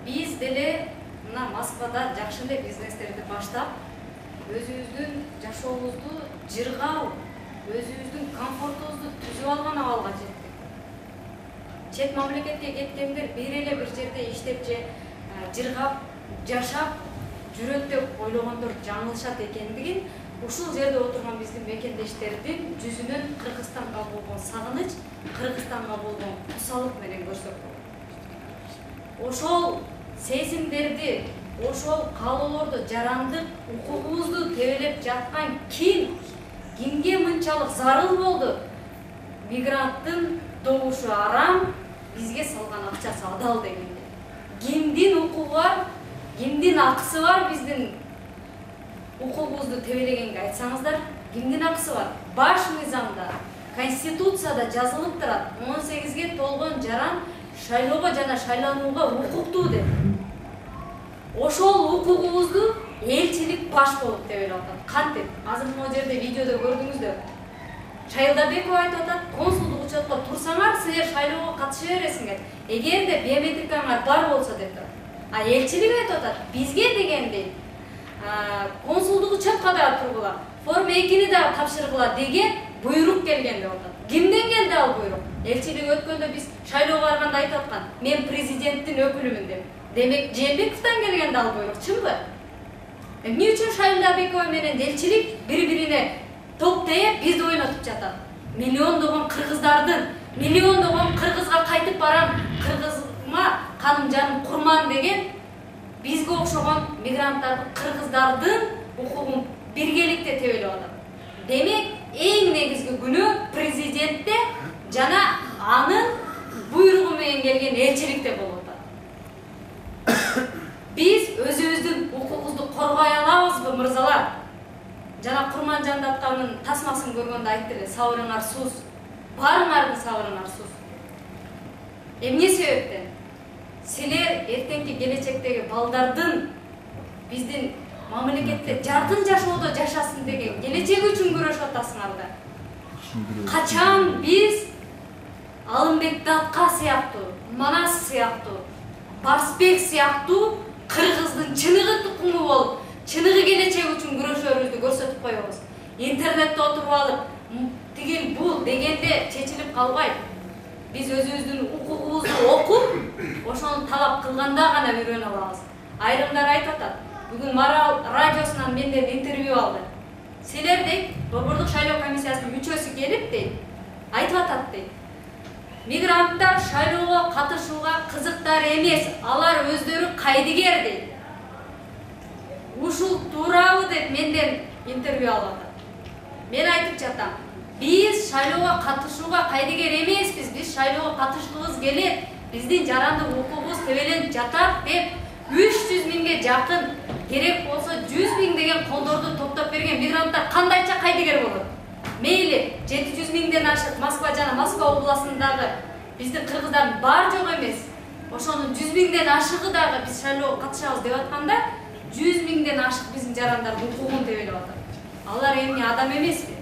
биз деле мына Москвада жакшы эле бизнестерди баштап, өзүбүздүн жашообузду жыргап, өзүбүздүн комфортубузду түзүп алган абалга жеттик. Чет мамлекетке кеткендер бир эле бир жерде иштеп же жыргап, жашап жүрөт деп ойлогондор жаңылышат экендигин ушул жерде отурган биздин мекендештердин жүзүнөн Кыргызстанга болгон сагыныч, Кыргызстанга болгон кусалык менен көрсөк болот. Ошол сезимдерди, ошол каалоолорду, жарандык укугубузду тебелеп жаткан кимге мынчалык зарыл болду? Мигранттын добушу арам, бизге салган акчасы адал дегенде. Кимдин укугу бар, кимдин акысы бар биздин укугубузду тебелегенге айтсаңыздар, кимдин акысы бар? Баш мыйзамда, Конституцияда жазылып турат, 18-ге толгон жаран шайлоого жана шайланууга укуктуу деп. Ошол укугубузду элчилик баш болуп тебелеп атат. Кантип? Азыр могу жерде видеодо көрдүңүздөр. Шайлдабекова айтып атат, консулдук учетко турсаңар, силер шайлоого катыша бересиңер. Эгерде биометрикаңар бар болсо деп турат. А элчилик айтып атат, бизге дегенде консулдук учетко да тургула, форма 2-ни да тапшыргыла деген буйрук келген деп атат. Кимден келди ал буйрук? Элчилик өткөндө биз шайлоого барганда айтып аткан, мен президенттин өкүлүмүн деп. Демек, Жээнбековдон келген да ал буйрук, чынбы? Эмне үчүн Шайлдабекова менен элчилик бири-бирине топтейп бизди ойнотуп жатат? Миллиондогон кыргызга кайтып барам, кыргызма каным жаным курман деген бизге окшогон мигранттардын, кыргыздардын укугун биргеликте тебелеп атат. Демек, эң негизги күнөө президентте жана анын буйругу менен келген элчиликте болуп атат. Биз өзүбүздүн укугубузду коргой алабызбы, мырзалар? Жана Курман Жандатканын тасмасын көргөндө айтты эле, сабырыңар суз, барыңардын сабырыңар суз. Эмне себептен? Силер эртеңки келечектеги балдардын биздин мамлекетте жаркын жашоодо жашасын деген келечеги үчүн күрөшүп атасыңар да. Качан биз Алымбек Датка сыяктуу, Манас сыяктуу, Барсбек сыяктуу кыргыздын чыныгы тукуму болуп, чыныгы келечеги үчүн күрөшөрүбүздү көрсөтүп коебуз. Интернетте отуруп алып, тигил бул дегенде чечилип калбайт. Биз өзүбүздүн укугубузду окуп, ошону талап кылганда гана үйрөнө алабыз. Айрымдар айтып атат, бүгүн Марал радиосунан менден интервью алды. Силер дейт, Борбордук шайлоо комиссиясынын мүчөсү келип дейт, айтып атат дейт. Мигранттар шайлоого катышууга кызыктар эмес, алар өздөрү кайдыгер дейт. Ушул туурабы деп менден интервью алып атат. Мен айтып жатам, биз шайлоого катышууга кайдыгер эмеспиз, биз шайлоого катышкыбыз келет, биздин жарандык укугубуз тебеленип жатат деп 300 миңге жакын, керек болсо 100 миң деген колдорду топтоп берген мигранттар кандайча кайдыгер болот? Мейли 700 миңден ашык Москва жана Москва областындагы биздин кыргыздардын бар жок эмес. Ошонун 100 миңден ашыгы дагы биз шайлоого катышабыз деп атканда 100 миңден ашык биздин жарандардын укугун тебелеп атат. Алар эмне адам эмеспи?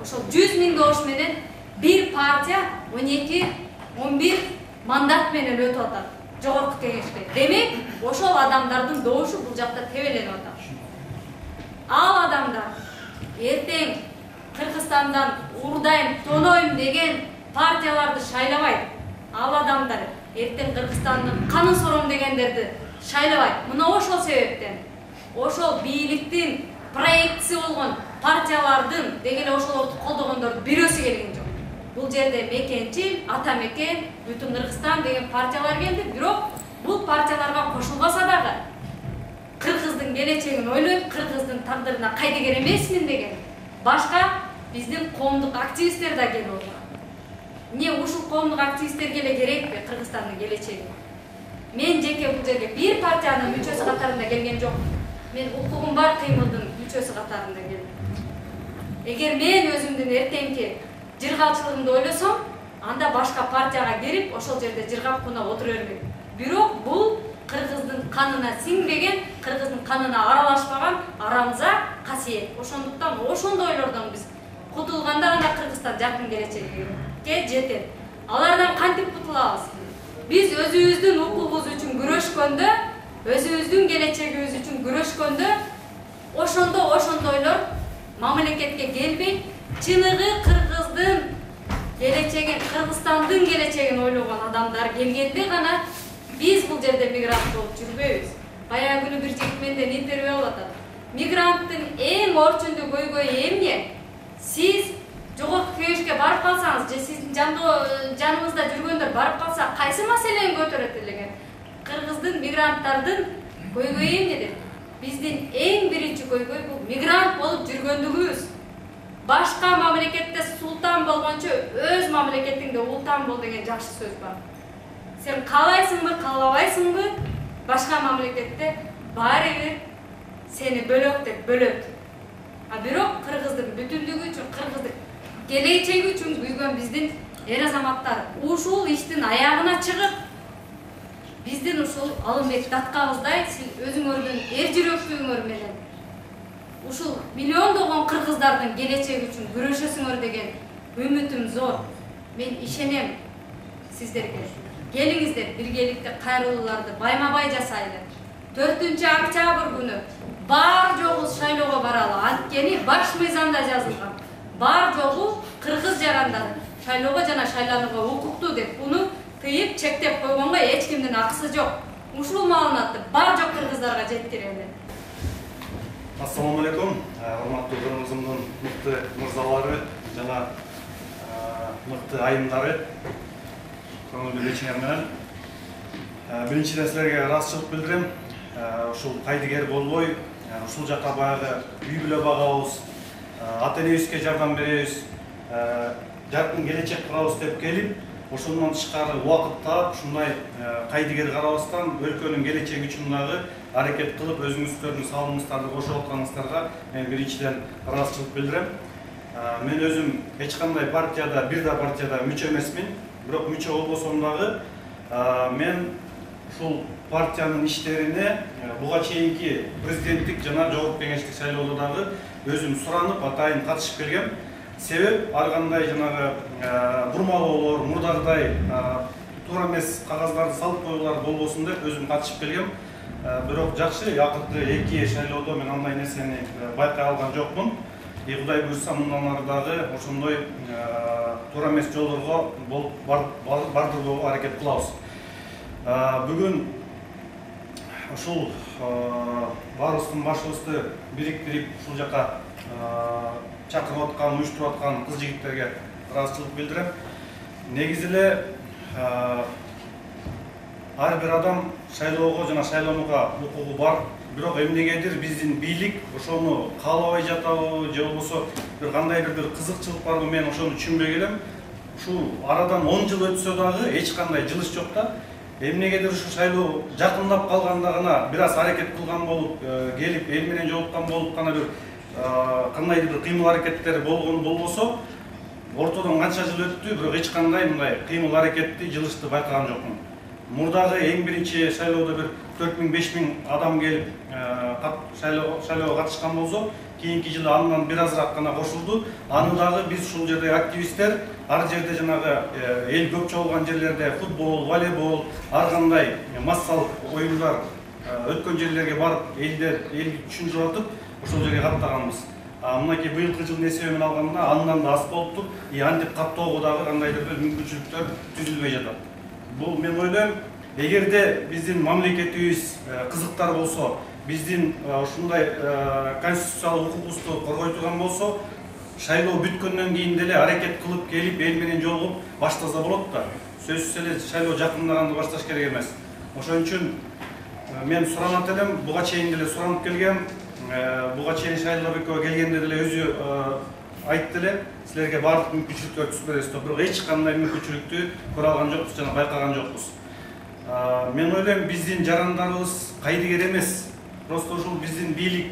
Ошол 100 миң добуш менен бир партия 12-11 мандат менен өтүп атат жогорку кеңеште. Демек, ошол адамдардын добушу бул жакта тебеленип атат. Ал адамдар эртең Кыргызстандан урдайм, тонойм деген партияларды шайлабайт. Ал адамдар эртең Кыргызстандын канын сором дегендерди шайлабайт. Мына ошол себептен ошол бийликтин проектisi болгон партиялардын дегеле ошолорду колдогондордун бирөөсү келген жок. Бул жерде мекенчил, ата мекен, бүтүн Кыргызстан деген партиялар келди, бирок бул партияларга кошулбаса дагы кыргыздын келечегин ойлойт, кыргыздын тагдырына кайдыгер эмесмин деген башка биздин коомдук активисттер да келип отурат. Эмне ушул коомдук активисттерге эле керекпи Кыргызстандын келечеги? Мен жеке бул жерге бир партиянын мүчөсү катарында келген жокмун. мен укугум бар кыймылдын мүчөсү катарында келдим. Эгер мен өзүмдүн эртеңки жыргалчылыгымды ойлосом, анда башка партияга кирип, ошол жерде жыргап куна отура бермек. Бирок бул кыргыздын канына сиңбеген, кыргыздын канына аралашпаган арамза касиет. Ошондуктан ошондойлордон биз кутулганда гана Кыргызстан жакын келечекке жетет. Алардан кантип кутулабыз? Биз өзүбүздүн укугубуз үчүн күрөшкөндө, өзүбүздүн келечегибиз үчүн күрөшкөндө, ошондойлор мамлекетке келбей, чыныгы Кыргыздын келечегин, Кыргызстандын келечегин ойлогон адамдар келгенде гана биз бул жерде мигрант болуп жүрбөйбүз. Баягы күнү бир жигит менден интервью алып атат. Мигранттын эң орчундуу көйгөйү эмне? Сиз жогорку кеңешке барып калсаңыз, же сиздин жаныңызда жүргөндөр барып калса, кайсы маселени көтөрөт элеген? Кыргыздын мигранттардын көйгөйү эмне деп? Биздин эң биринчи көйгөй бул мигрант болуп жүргөндүгүбүз. Башка мамлекетте султан болгончо өз мамлекетиңде ултан бол деген жакшы сөз бар. Сен каалайсыңбы, каалабайсыңбы, башка мамлекетте баары бир сени бөлөк деп бөлөт. А бирок Кыргыздын бүтүндүгү үчүн, Кыргыздын келечеги үчүн күйгөн биздин эр азаматтар ушул иштин аягына чыгып, биздин ушул Алымбек Даткабыздай өзүңөрдүн эр жүрөктүгүңөр менен ушул миллиондогон кыргыздардын келечеги үчүн күрөшөсүңөр деген үмүтүм зор. Мен ишенем сиздерге. Келиңиздер, биргеликте кайрылууларды байма-бай жасайлы. 4-октябрь күнү бар жогу шайлоого баралы. Анткени баш мыйзамда жазылган. Бар жогу кыргыз жарандары шайлоого жана шайланууга укуктуу деп буну тыйып чектеп койгонго эч кимдин акысы жок. Ушул маалыматты бар жок кыргыздарга жеткирели. Ассаламу алейкум, урматтуу кыргызымдын мыкты мырзалары жана мыкты айымдары, көңүлдүү кечиңер менен. Биринчиден силерге ыраазычылык билдирем. Ушул кайдыгер болбой, ушул жакка баягы үй бүлө багабыз, ата-энебизге жардам беребиз, жаркын келечек курабыз деп келип, ошондон тышкары убакыт таап, ушундай кайдыгер карабастан өлкөнүн келечеги үчүн дагы аракет кылып, өзүңүздөрдүн салымыңыздарды кошуп атканыңыздарга мен биринчиден ыраазычылык билдирем. Мен өзүм эч кандай партияда, бир да партияда мүчө эмесмин, бирок мүчө болбосом дагы мен ушул партиянын иштерине буга чейинки президенттик жана жогорку кеңештик шайлоодо дагы өзүм суранып, атайын катышып келгем. Себеп ар кандай жанагы бурмалоолор, мурдагыдай туура эмес кагаздарды салып коюулар болбосун деп өзүм катышып келгем. Бирок жакшы, акыркы 2 шайлоодо мен андай нерсени байкай алган жокмун. Кудай буйрса мындан ары дагы ошондой туура эмес жолдорго бардырууга аракет кылабыз. Бүгүн ушул баарыбыздын башыбызды бириктирип ушул жака чакырып аткан, уюштуруп аткан кыз жигиттерге ыраазычылык билдирем. Негизи эле ар бир адам шайлоого жана шайланууга укугу бар. Бирок эмнегедир биздин бийлик ошону каалабай жатабы, же болбосо бир кандай бир кызыкчылык барбы, мен ошону түшүнбөй келем. Ушул арадан 10 жыл өтсө дагы эч кандай жылыш жок да. Эмнегедир ушу шайлоо жакындап калганда гана бир аз аракет кылган болуп, келип эл менен жолуккан болуп гана бир кандайдыр бир кыймыл аракеттер болгон болбосо, ортодон канча жыл өттү, бирок эч кандай мындай кыймыл аракетти, жылышты байкаган жокмун. Мурдагы эң биринчи шайлоодо бир 4000-5000 адам келип шайлоого катышкан болсо, кийинки жылы андан бир азыраак гана кошулду. Аны дагы биз ушул жерде активисттер, ар жерде жанагы эл көп чогулган жерлерде футбол, волейбол, ар кандай массалык оюндар өткөн жерлерге барып, элди түшүндүрүп атып, ошол жерге каттаганбыз. Мынакей быйылкы жылдын эсебинен алганда андан да аз болуптур. Антип каттоого дагы кандайдыр бир мүмкүнчүлүктөр түзүлбөй жатат. Бул мен ойлойм, эгерде биздин мамлекетибиз кызыктар болсо, биздин ушундай конституциялык укугубузду коргой турган болсо, шайлоо бүткөндөн кийин деле аракет кылып келип эл менен жолугуп баштаса болот да. Сөзсүз эле шайлоо жакындаганды башташ керек эмес. Ошон үчүн мен суранат элем, буга чейин деле суранып келгем. Буга чейин шайлообекова келгенде деле өзү айтты эле, силерге баардык мүмкүнчүлүктөрдү түзүп беребиз деп, бирок эч кандай мүмкүнчүлүктү көрө алган жокпуз жана байкаган жокпуз. Мен ойлойм, биздин жарандарыбыз кайдыгер эмес. просто ушул биздин бийлик,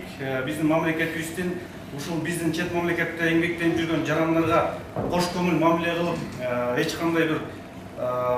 биздин мамлекетибиздин ушул биздин чет мамлекетте эмгектенип жүргөн жарандарга кош көңүл мамиле кылып, эч кандай бир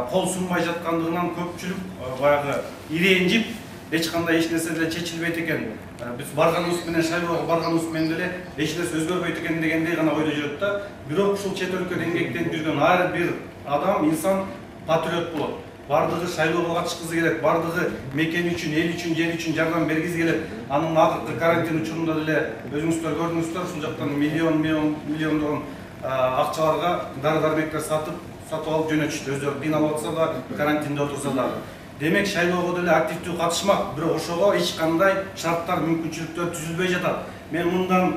кол сунбай жаткандыгынан көпчүлүк баягы иренжип, эч кандай эч нерсе деле чечилбейт экен. Биз барганыбыз менен шайлоого барганыбыз менен деле эч нерсе өзгөрбөйт экен дегендей гана ойдо жүрөт да. Бирок ушул чет өлкөдө эмгектенип жүргөн ар бир адам, инсан патриот болот. Бардыгы шайлоого катышкысы келет, бардыгы мекени үчүн, эл үчүн, жер үчүн жардам бергиси келет. Анын акыркы карантин учурунда деле өзүңүздөр көрдүңүздөр, ушул жактан миллиондогон акчаларга дары-дармектер сатып алып жөнөтүштү. Өздөрү кыйналып атса да, карантинде отурса дагы. Демек шайлоого деле активдүү катышмак, бирок ошого эч кандай шарттар, мүмкүнчүлүктөр түзүлбөй жатат. Мен мындан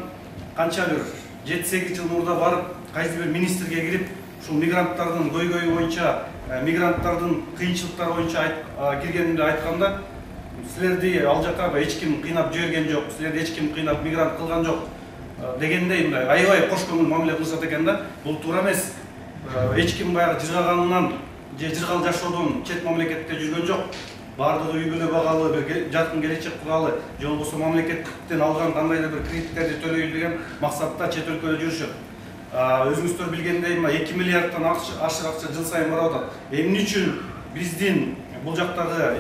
канча бир 7-8 жыл мурда барып, кайсы бир министрге кирип, ушул мигранттардын көйгөйү боюнча, мигранттардын кыйынчылыктары боюнча киргенимде айтканда, силерди ал жака эч ким кыйнап жиберген жок, силерди эч ким кыйнап мигрант кылган жок дегендей мындай аябай кош көңүл мамиле кылышат экен да. Бул туура эмес. Эч ким баягы жыргаганынан же жыргал жашоодон чет мамлекетте жүргөн жок. Бардыгы үй бүлө багалы, бир жакын келечек куралы, же болбосо мамлекеттен алган кандайдыр бир кредиттерди төлөйүн деген максатта чет өлкөдө жүрүшөт. Өзүңүздөр билгендей, 2 миллиарддан ашык акча жыл сайын барып атат. Эмне үчүн биздин бул жактагы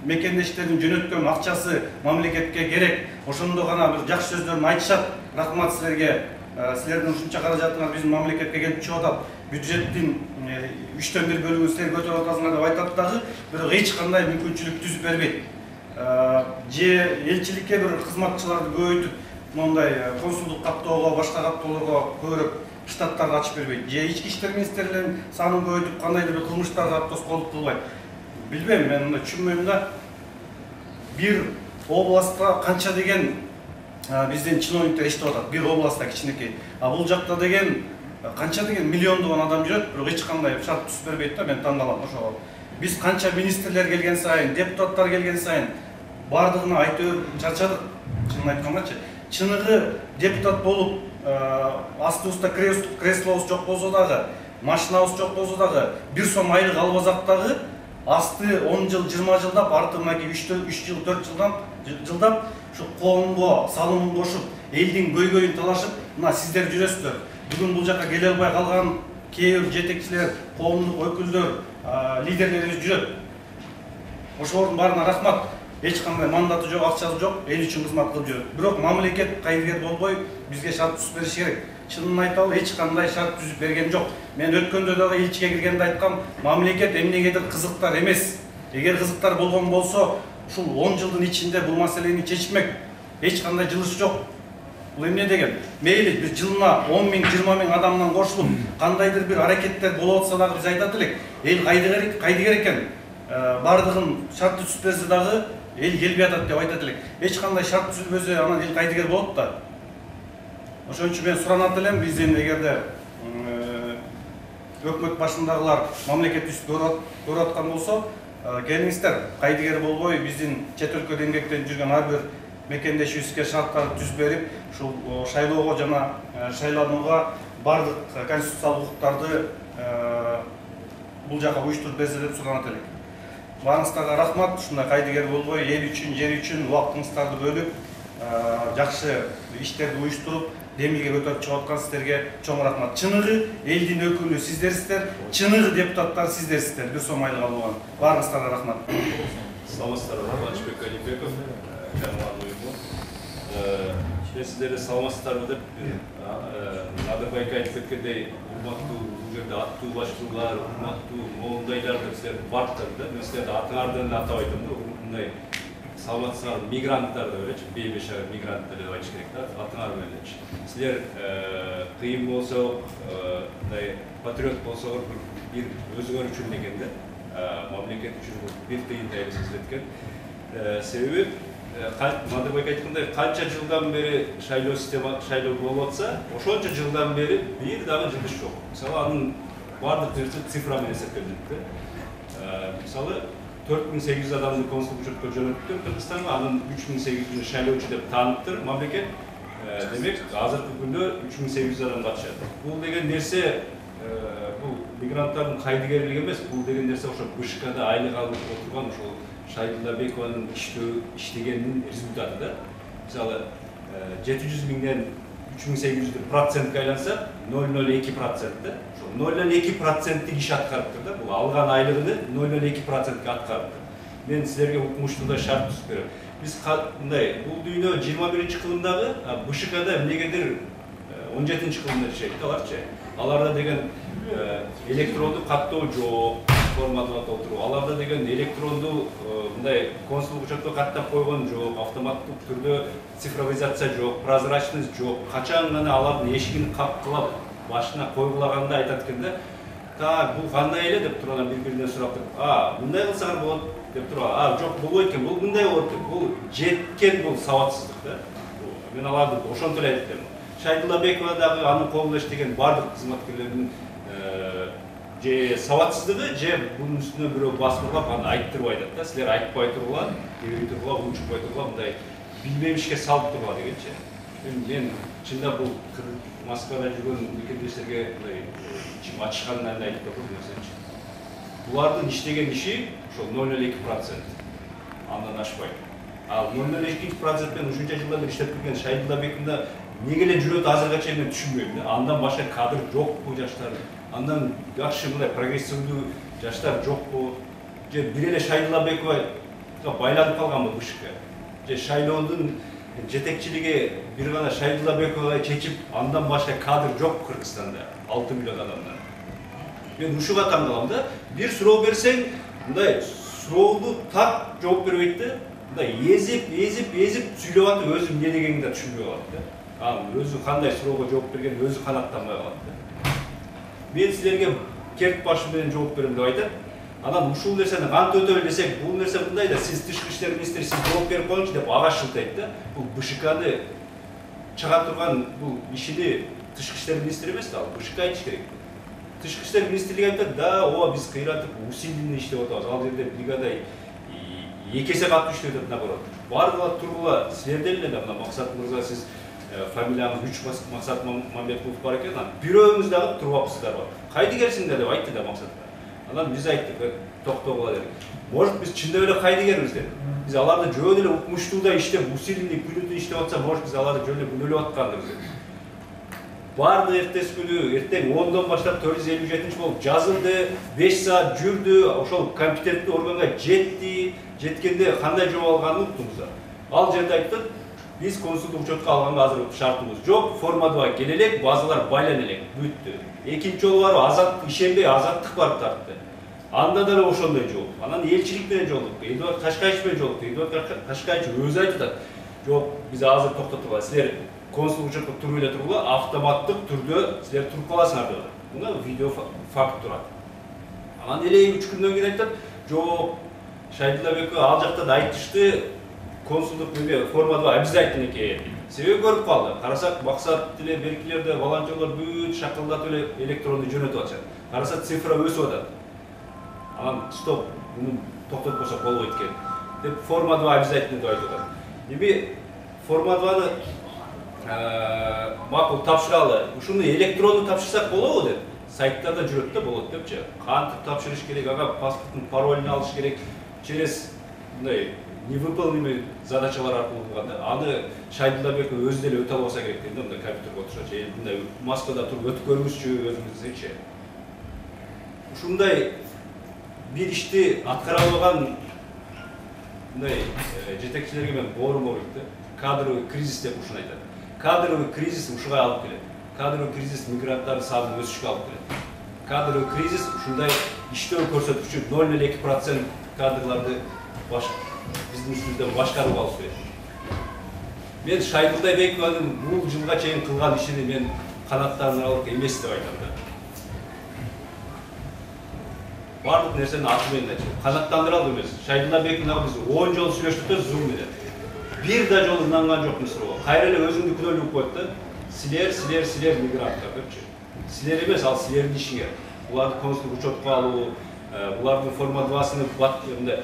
мекендештердин жөнөткөн акчасы мамлекетке керек? Ошондо гана бир жакшы сөздөрүн айтышат. Рахмат силерге. Силердин ушунча каражатыңар биздин мамлекетке келип чыгып атат. Бюджеттин 3/1 бөлүгүн силер көтөрүп атасыңар деп айтат дагы, бирок эч кандай мүмкүнчүлүк түзүп бербейт. Же элчиликке бир кызматчыларды көбөйтүп, мондай консулдук каттоого, башка каттоолорго көбүрөөк штаттарды ачып бербейт. Же ички иштер министрлигинин санын көбөйтүп, кандайдыр бир кылмыштарга тоскоолдук кылбайт. Билбейм, мен мындай түшүнбөйм да. Бир областта канча деген биздин чиновниктер иштеп атат. Бир областта кичинекей. Бул жакта деген канча деген миллиондогон адам жүрөт, бирок эч кандай шарт түзүп бербейт да. Мен таң калам ошого. Биз канча министрлер келген сайын, депутаттар келген сайын бардыгына айтып чарчадык. Чынын айткандачы, чыныгы депутат болуп, астыбызда креслобуз жок болсо дагы, машинабыз жок болсо дагы, 1 сом айлык албасак дагы, асты 10 жыл, 20 жылдап, арты мынакей 3 жыл, 4 жылдап, şu коомго салымын кошуп, элдин көйгөйүн талашып, мына сиздер жүрөсүздөр. Бүгүн бул жака келе албай калган кээ бир жетекчилер, коомдук өкүлдөр, лидерлерибиз жүрөт. Ошолордун баарына рахмат. Эч кандай мандаты жок, акчасы жок, эл үчүн кызмат кылып жүрөт. Бирок мамлекет кайдыгер болбой, бизге шарт түзүп бериш керек. Чынын айталы, эч кандай шарт түзүп берген жок. Мен өткөндө дагы элчиге киргенде айткам, мамлекет эмнегедир кызыктар эмес. Эгер кызыктар болгон болсо, ушул 10 жылдын ичинде бул маселени чечмек. Эч кандай жылыш жок. Бул эмне деген? Мейли биз жылына 10 миң, 20 миң адамдан кошулуп, кандайдыр бир аракеттер болуп атса дагы биз айтат элек. Эл кайдыгер экен. Бардыгын шарт түзүп берсе дагы эл келбей атат деп айтат элек. Эч кандай шарт түзүлбөсө анан эл кайдыгер болот да. Ошон үчүн мен суранат элем, биздин эгерде өкмөт башындагылар мамлекетибизди көрүп аткан болсо, келиңиздер, кайдыгер болбой биздин чет өлкөдө эмгектенип жүргөн ар бир мекендешибизге шарттарды түзүп берип, ушул шайлоого жана шайланууга бардык конституциялык укуктарды бул жака уюштуруп берсе деп суранат элек. Баарыңыздарга рахмат, ушундай кайдыгер болбой, эл үчүн, жер үчүн убактыңыздарды бөлүп, жакшы иштерди уюштуруп, демилге көтөрүп чыгып аткан сиздерге чоң рахмат. Чыныгы элдин өкүлү сиздерсиздер, чыныгы депутаттар сиздерсиздер, 1 сом айлык алган. Баарыңыздарга рахмат. Саламатсыздарбы, Алишбек Алибеков, Жаныбан уюму. Сиздерде саламатсыздарбы деп, Надырбайка айтып кеткендей, урматтуу бул жерде аттуу башчылар, урматтуу моундайлар деп силер бартыр да. Мен силерди атыңардан атап айтам да, мындай саламатсыздар мигранттар деп элечи, бейбешара мигранттар деп айтыш керек да, атыңар менен элечи. Силер кыйын болсо, мындай патриот болсо бир өзүңөр үчүн деген да, мамлекет үчүн бир тыйындай эсептеткен. Себеби Надырбек айткандай, канча жылдан бери шайлоо система шайлоо болуп атса, ошончо жылдан бери бир дагы жылыш жок. Мисалы анын бардык нерсе цифра менен эсептелинет да. Мисалы 4800 адамды консулдук учетко жөнөттүр Кыргызстанга, анын 3800 шайлоочу деп тааныптыр мамлекет. Демек, азыркы күндө 3800 адам катышат. Бул деген нерсе, бул мигранттардын кайдыгерлиги эмес, бул деген нерсе ошо БШКда айлык алып отурган ошол Шайдуллабекованын иштегенинин результаты да. Мисалы 700 миңден 3800 процентке айланса 0,02% да. Ошо 0,02% иш аткарыптыр да. Бул алган айлыгыны 0,02%ке аткарыптыр. Мен силерге укмуштуудай шарт түзүп берем. Биз мындай бул дүйнө 21-кылымдагы БШКда эмнегедир 17-кылымда жашайт аларчы. Аларда деген электрондуу каттоо жок, формада толтуруу. Аларда деген электрондуу мындай консулдук учетко каттап койгон жок, автоматтык түрдө цифровизация жок, прозрачность жок. Качан гана алардын эшигин капкылап башына койгулаганда айтат экен да. Так, бул кандай эле деп турган бири-биринен сурап туруп, мындай кылсаңар болот деп туруп, жок болбойт экен, бул мындай болот деп. Бул жеткен бул сабатсыздык да. Мен аларды ошонтип эле айтып берем. Шайдуллабекова дагы анын колунда иштеген бардык кызматкерлердин же сабатсыздыгы, же бунун үстүнө бирөө басмырлап аны айттырбай атат да. Силер айтпай тургула, дебей тургула, унчукпай тургула, мындай билмемишке салып тургула дегенчи. Мен чындап бул Москвада жүргөн мекендештерге мындай ичим ачышкандан айтып турдум нерсечи. Булардын иштеген иши ошол 0,2%. Андан ашпайт. Ал 0,2% менен ушунча жылдар бери иштеп келген Шайдуллабековда неге эле жүрөт азырга чейин мен түшүнбөйм. Андан башка кадр жокпу жаштар? Андан жакшы мындай прогрессивдүү жаштар жокпу? Же бир эле Шайдуллабековага байланып калганбы БШК? Же шайлоонун жетекчилиги бир гана Шайдуллабековага чечип, андан башка кадр жок Кыргызстанда 6 миллион адамдан. Мен ушуга таң калам да. Бир суроо берсең, мындай суроону так жооп бербейт да. Мындай езип сүйлөп атып, өзү эмне дегенин да түшүнбөй калат да. Өзү кандай суроого жооп берген, өзү канаттанбай калат да. Мен силерге керт башы менен жооп берем деп айтат. Анан ушул нерсени кантип өтөлү десек, бул нерсе мындай да, сиз тышкы иштер министри, сиз жооп берип коюңчу деп ага шылтайт да. Бул БШКны чыга турган бул ишини тышкы иштер министри эмес да, ал БШК айтыш керек. Тышкы иштер министрлиги айтат, да, ооба биз кыйратып усиленно иштеп атабыз. Ал жерде бригада 2 эсе катуу иштеп атат наоборот. Бардыгы тургула силерден эле да, мына Максат мырза, сиз фамилияңыз 3 Максат Мамбетов бар экен, бирөөңүз дагы турбапсыздарбы? Кайды келсиңдер деп айтты да Максат. Анан биз айттык, токтогула дедик. Может биз чындап эле кайдыгербиз деп. Биз аларды жөн эле укмуштуудай иштеп, усиленно күнү-түнү иштеп атса, может биз аларды жөн эле күнөөлөп атканбыз деп. Барды эртеси күнү, эртең 10дон баштап 457 болуп жазылды, 5 саат жүрдү, ошол компетенттүү органга жетти, жеткенде кандай жооп алганын уктуңуз да. Ал жерде айтты, биз консулдук учетко алганга азыр шартыбыз жок, форма 2 келе элек, базалар байлана элек, бүттү. Экинчи жолу барып азаттык ишенбей, азаттык барып тартты. Анда деле ошондой жооп. Анан элчилик менен жолуктук, Эдуард Кашкаевич менен жолуктук. Эдуард Кашкаевич өзү айтып атат, жок, биз азыр токтотула, силер консулдук учетко туруп эле тургула, автоматтык түрдө силер туруп каласыңар деп атат. Мына видео факт турат. Анан эле 3 күндөн кийин айтат, жок, Шайдуллабекова ал жакта да айтышты, консулдук форма 2 обязательно экен. Себеби көрүп калды. Карасак Максат деле беркилерде волонтерлор бүт шакылдатып эле электронду жөнөтүп атышат. Караса цифра өсүп атат. Анан стоп, муну токтотпосок болбойт экен деп форма 2 обязательно деп айтып атат. Эми форма 2-ны макул тапшыралы. Ушуну электронду тапшырсак болобу деп сайттарда жүрөт да болот депчи. Кантип тапшырыш керек, ага паспорттун паролун алыш керек. Через мындай невыполнимый задачалар аркылуу кылганда, аны Шайдуллабекова өзү деле өтө албаса керек дейм да, мындай компьютерге отурса, же мындай Москвада туруп өтүп көрүңүзчү өзүңүз десекчи. Ушундай бир ишти аткара албаган мындай жетекчилерге мен боорум ооруйт да. Кадровый кризис деп ушуну айтат. Кадровый кризис ушуга алып келет. Кадровый кризис мигранттардын санын өсүшкө алып келет. Кадровый кризис ушундай иштөө көрсөткүчү 0,2% кадрларды биздин үстүбүздөн башкарып алып келет. Мен Шайдуллабекованын бул жылга чейин кылган ишини мен канаттандыралык эмес деп айтам да. Бардык нерсени аты менен айтып, канаттандыралык эмес. Шайдуллабековага биз 10 жолу сүйлөштүк Zoom менен. Бир да жолу ынанган жокмуз суроо. Кайра эле өзүңдү күнөөлүп коет да. Силер мигранттар депчи. Силер эмес, ал силердин ишиңер. Буларды консулдук учетко алуу, булардын форма 2-сын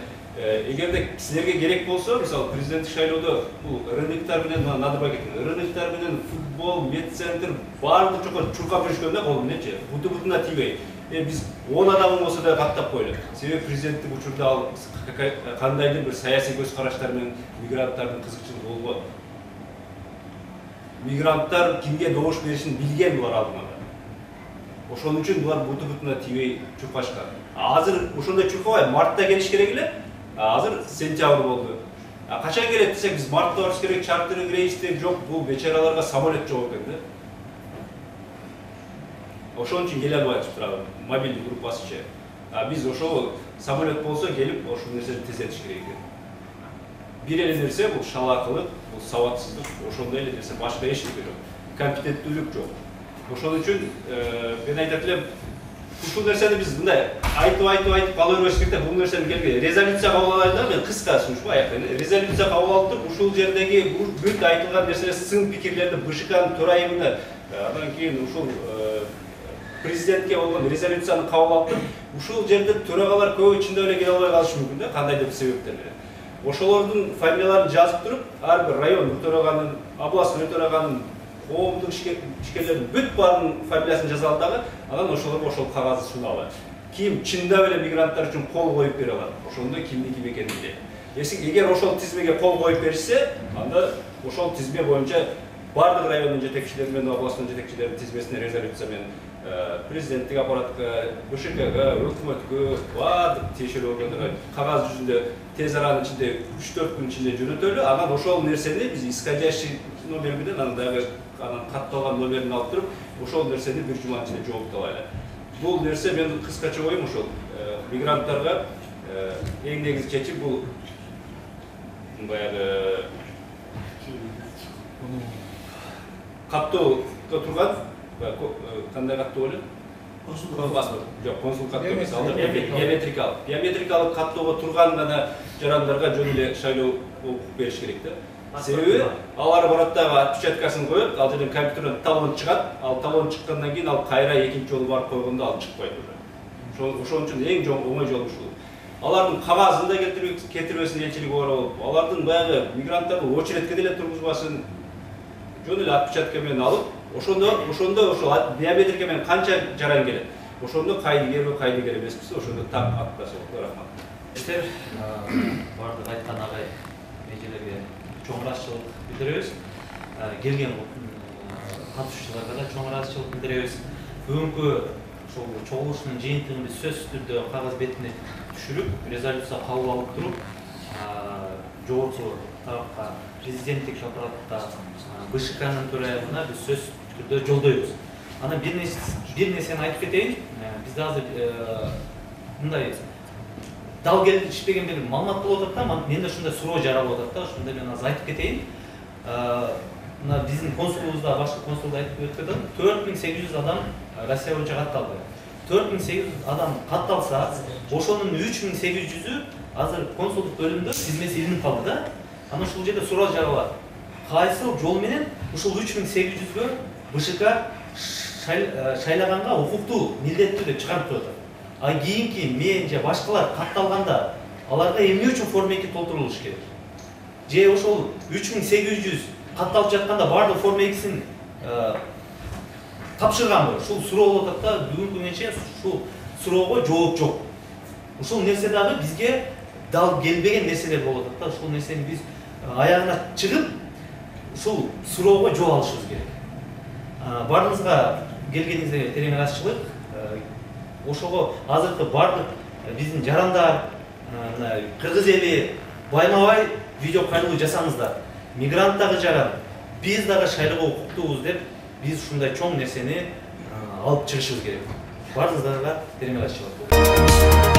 эгерде силерге керек болсо, мисалы президенттик шайлоодо бул рыноктор менен рыноктор менен футбол, медцентр баардык жокко чуркап жүрүшкөн да кол мененчи. Буту-бутуна тийбей. Биз 10 адамың болсо да каттап коелу. Себеби президенттик учурда ал кандайдыр бир саясий көз караштар менен мигранттардын кызыкчылыгы болбоду. Мигранттар кимге добуш беришин билген булар алдынан. Ошон үчүн булар буту-бутуна тийбей чуркашкан. Азыр ошондой чуркабай, мартта келиш керек эле. Азыр сентябрь болду. Качан келет десек, биз мартта барыш керек, чартеринг рейстер жок, бул бечараларга самолет жок экен да. Ошон үчүн келе албай атышып мобилдик группасычы. Биз ошол самолет болсо келип ошол нерсени тездетиш керек экен. Бир эле нерсе бул шалакылык, бул сабатсыздык, ошондой эле нерсе, башка эчтеке жок. Компетенттүүлүк жок. Ошон үчүн мен айтат элем, ушул нерсени биз мындай айтып кала бербеш керек да, бул нерсени келге резолюция кабыл алайлы да, мен кыска сунуш аякта. Резолюция кабыл алып, ушул жердеги бүт айтылган нерселер, сын пикирлерди БШКнын төрайымына, андан кийин ушул президентке болгон резолюцияны кабыл алып, ушул жерде төрагалар көбү чындап эле келе албай калышы мүмкүн да, кандайдыр бир себептер менен. Ошолордун фамилияларын жазып туруп, ар бир район төраганын, областной төраганын, коомдук ишкерлердин бүт баарынын фамилиясын жазалы дагы, анан ошолорго ошол кагазды суналы. Ким чындап эле мигранттар үчүн кол коюп бере алат, ошондой кимди ким экенин билет. Эгер ошол тизмеге кол коюп беришсе, анда ошол тизме боюнча бардык райондун жетекчилери менен областтын жетекчилеринин тизмесине резолюция менен президенттик аппаратка, БШКга, өкмөткө, бардык тиешелүү органдарга кагаз жүзүндө тез аранын ичинде 3-4 күн ичинде жөнөтөлү. Анан ошол нерсени биз исходящий номер менен анан катталган номерин алып туруп, ошол нерсени бир жуманын ичинде жооп алайлы. Бул нерсе мен кыскача оюм ошол мигранттарга эң негизги чечим бул баягы каттоого турган кандай каттоо болот? Консул паспорт. Жок, консул каттоо эмес, ал биометрикалык. Биометрикалык каттоого турган гана жарандарга жөн эле шайлоо укук бериш керек да. Себеби алар барат дагы отпечаткасын коет, ал жерден компьютерден талон чыгат, ал талон чыккандан кийин ал кайра экинчи жолу барып койгондо ал чыкпайт уже. Ошон үчүн эң оңой жол ушул. Алардын кагазын да кетирбесин элчилик болуп, алардын баягы мигранттарды очередке деле тургузбасын, жөн эле отпечатка менен алып, ошондо ошол биометрика менен канча жаран келет. Ошондо кайдыгерби, кайдыгер эмеспиз, ошондо так аттаса болот. Рахмат. Иштер бардык айткан агай эжелерге чоң ыраазычылык билдиребиз. Келген катышуучуларга да чоң ыраазычылык билдиребиз. Бүгүнкү ошол чогулушунун жыйынтыгын биз сөзсүз түрдө кагаз бетине түшүрүп, резолюция кабыл алып туруп, жогорку тарапка президенттик аппаратка БШКнын төрайымына биз сөзсүз түрдө жолдойбуз. Анан бир нерсени айтып кетейин. Бизде азыр мындай дал келишпеген бир маалымат болуп атат да, менде ушундай суроо жаралып атат да, ошондо мен азыр айтып кетейин. Мына биздин консулубузда, башкы консулда айтып өткөн 4800 адам Россия боюнча катталды. 4800 адам катталса, ошонун 3800-ü азыр консулдук бөлүмдө тизмеси илинип калды да. Анан ушул жерде суроо жаралат. Кайсыл жол менен ушул 3800-гө БШК шайлаганга укуктуу, милдеттүү деп чыгарып турат. А кийинки мен же башкалар катталганда аларга эмне үчүн форма 2 толтурулуш керек? Же ошол 3800 катталып жатканда бардык форма 2-син тапшырганбы? Ушул суроо болуп атат да, бүгүнкү күнгө чейин ушул суроого жооп жок. Ушул нерсе дагы бизге дал келбеген нерселер болуп атат да. Ушул нерсени биз аягына чыгып, ушул суроого жооп алышыбыз керек. Баарыңызга келгениңизге терең ыраазычылык. Ошого азыркы бардык биздин жарандар, кыргыз эли байма-бай видео кайрылуу жасаңыздар. Мигрант дагы жаран, биз дагы шайлоого укуктуубуз деп, биз ушундай чоң нерсени алып чыгышыбыз керек. Баарыңыздарга терең ыраазычылык.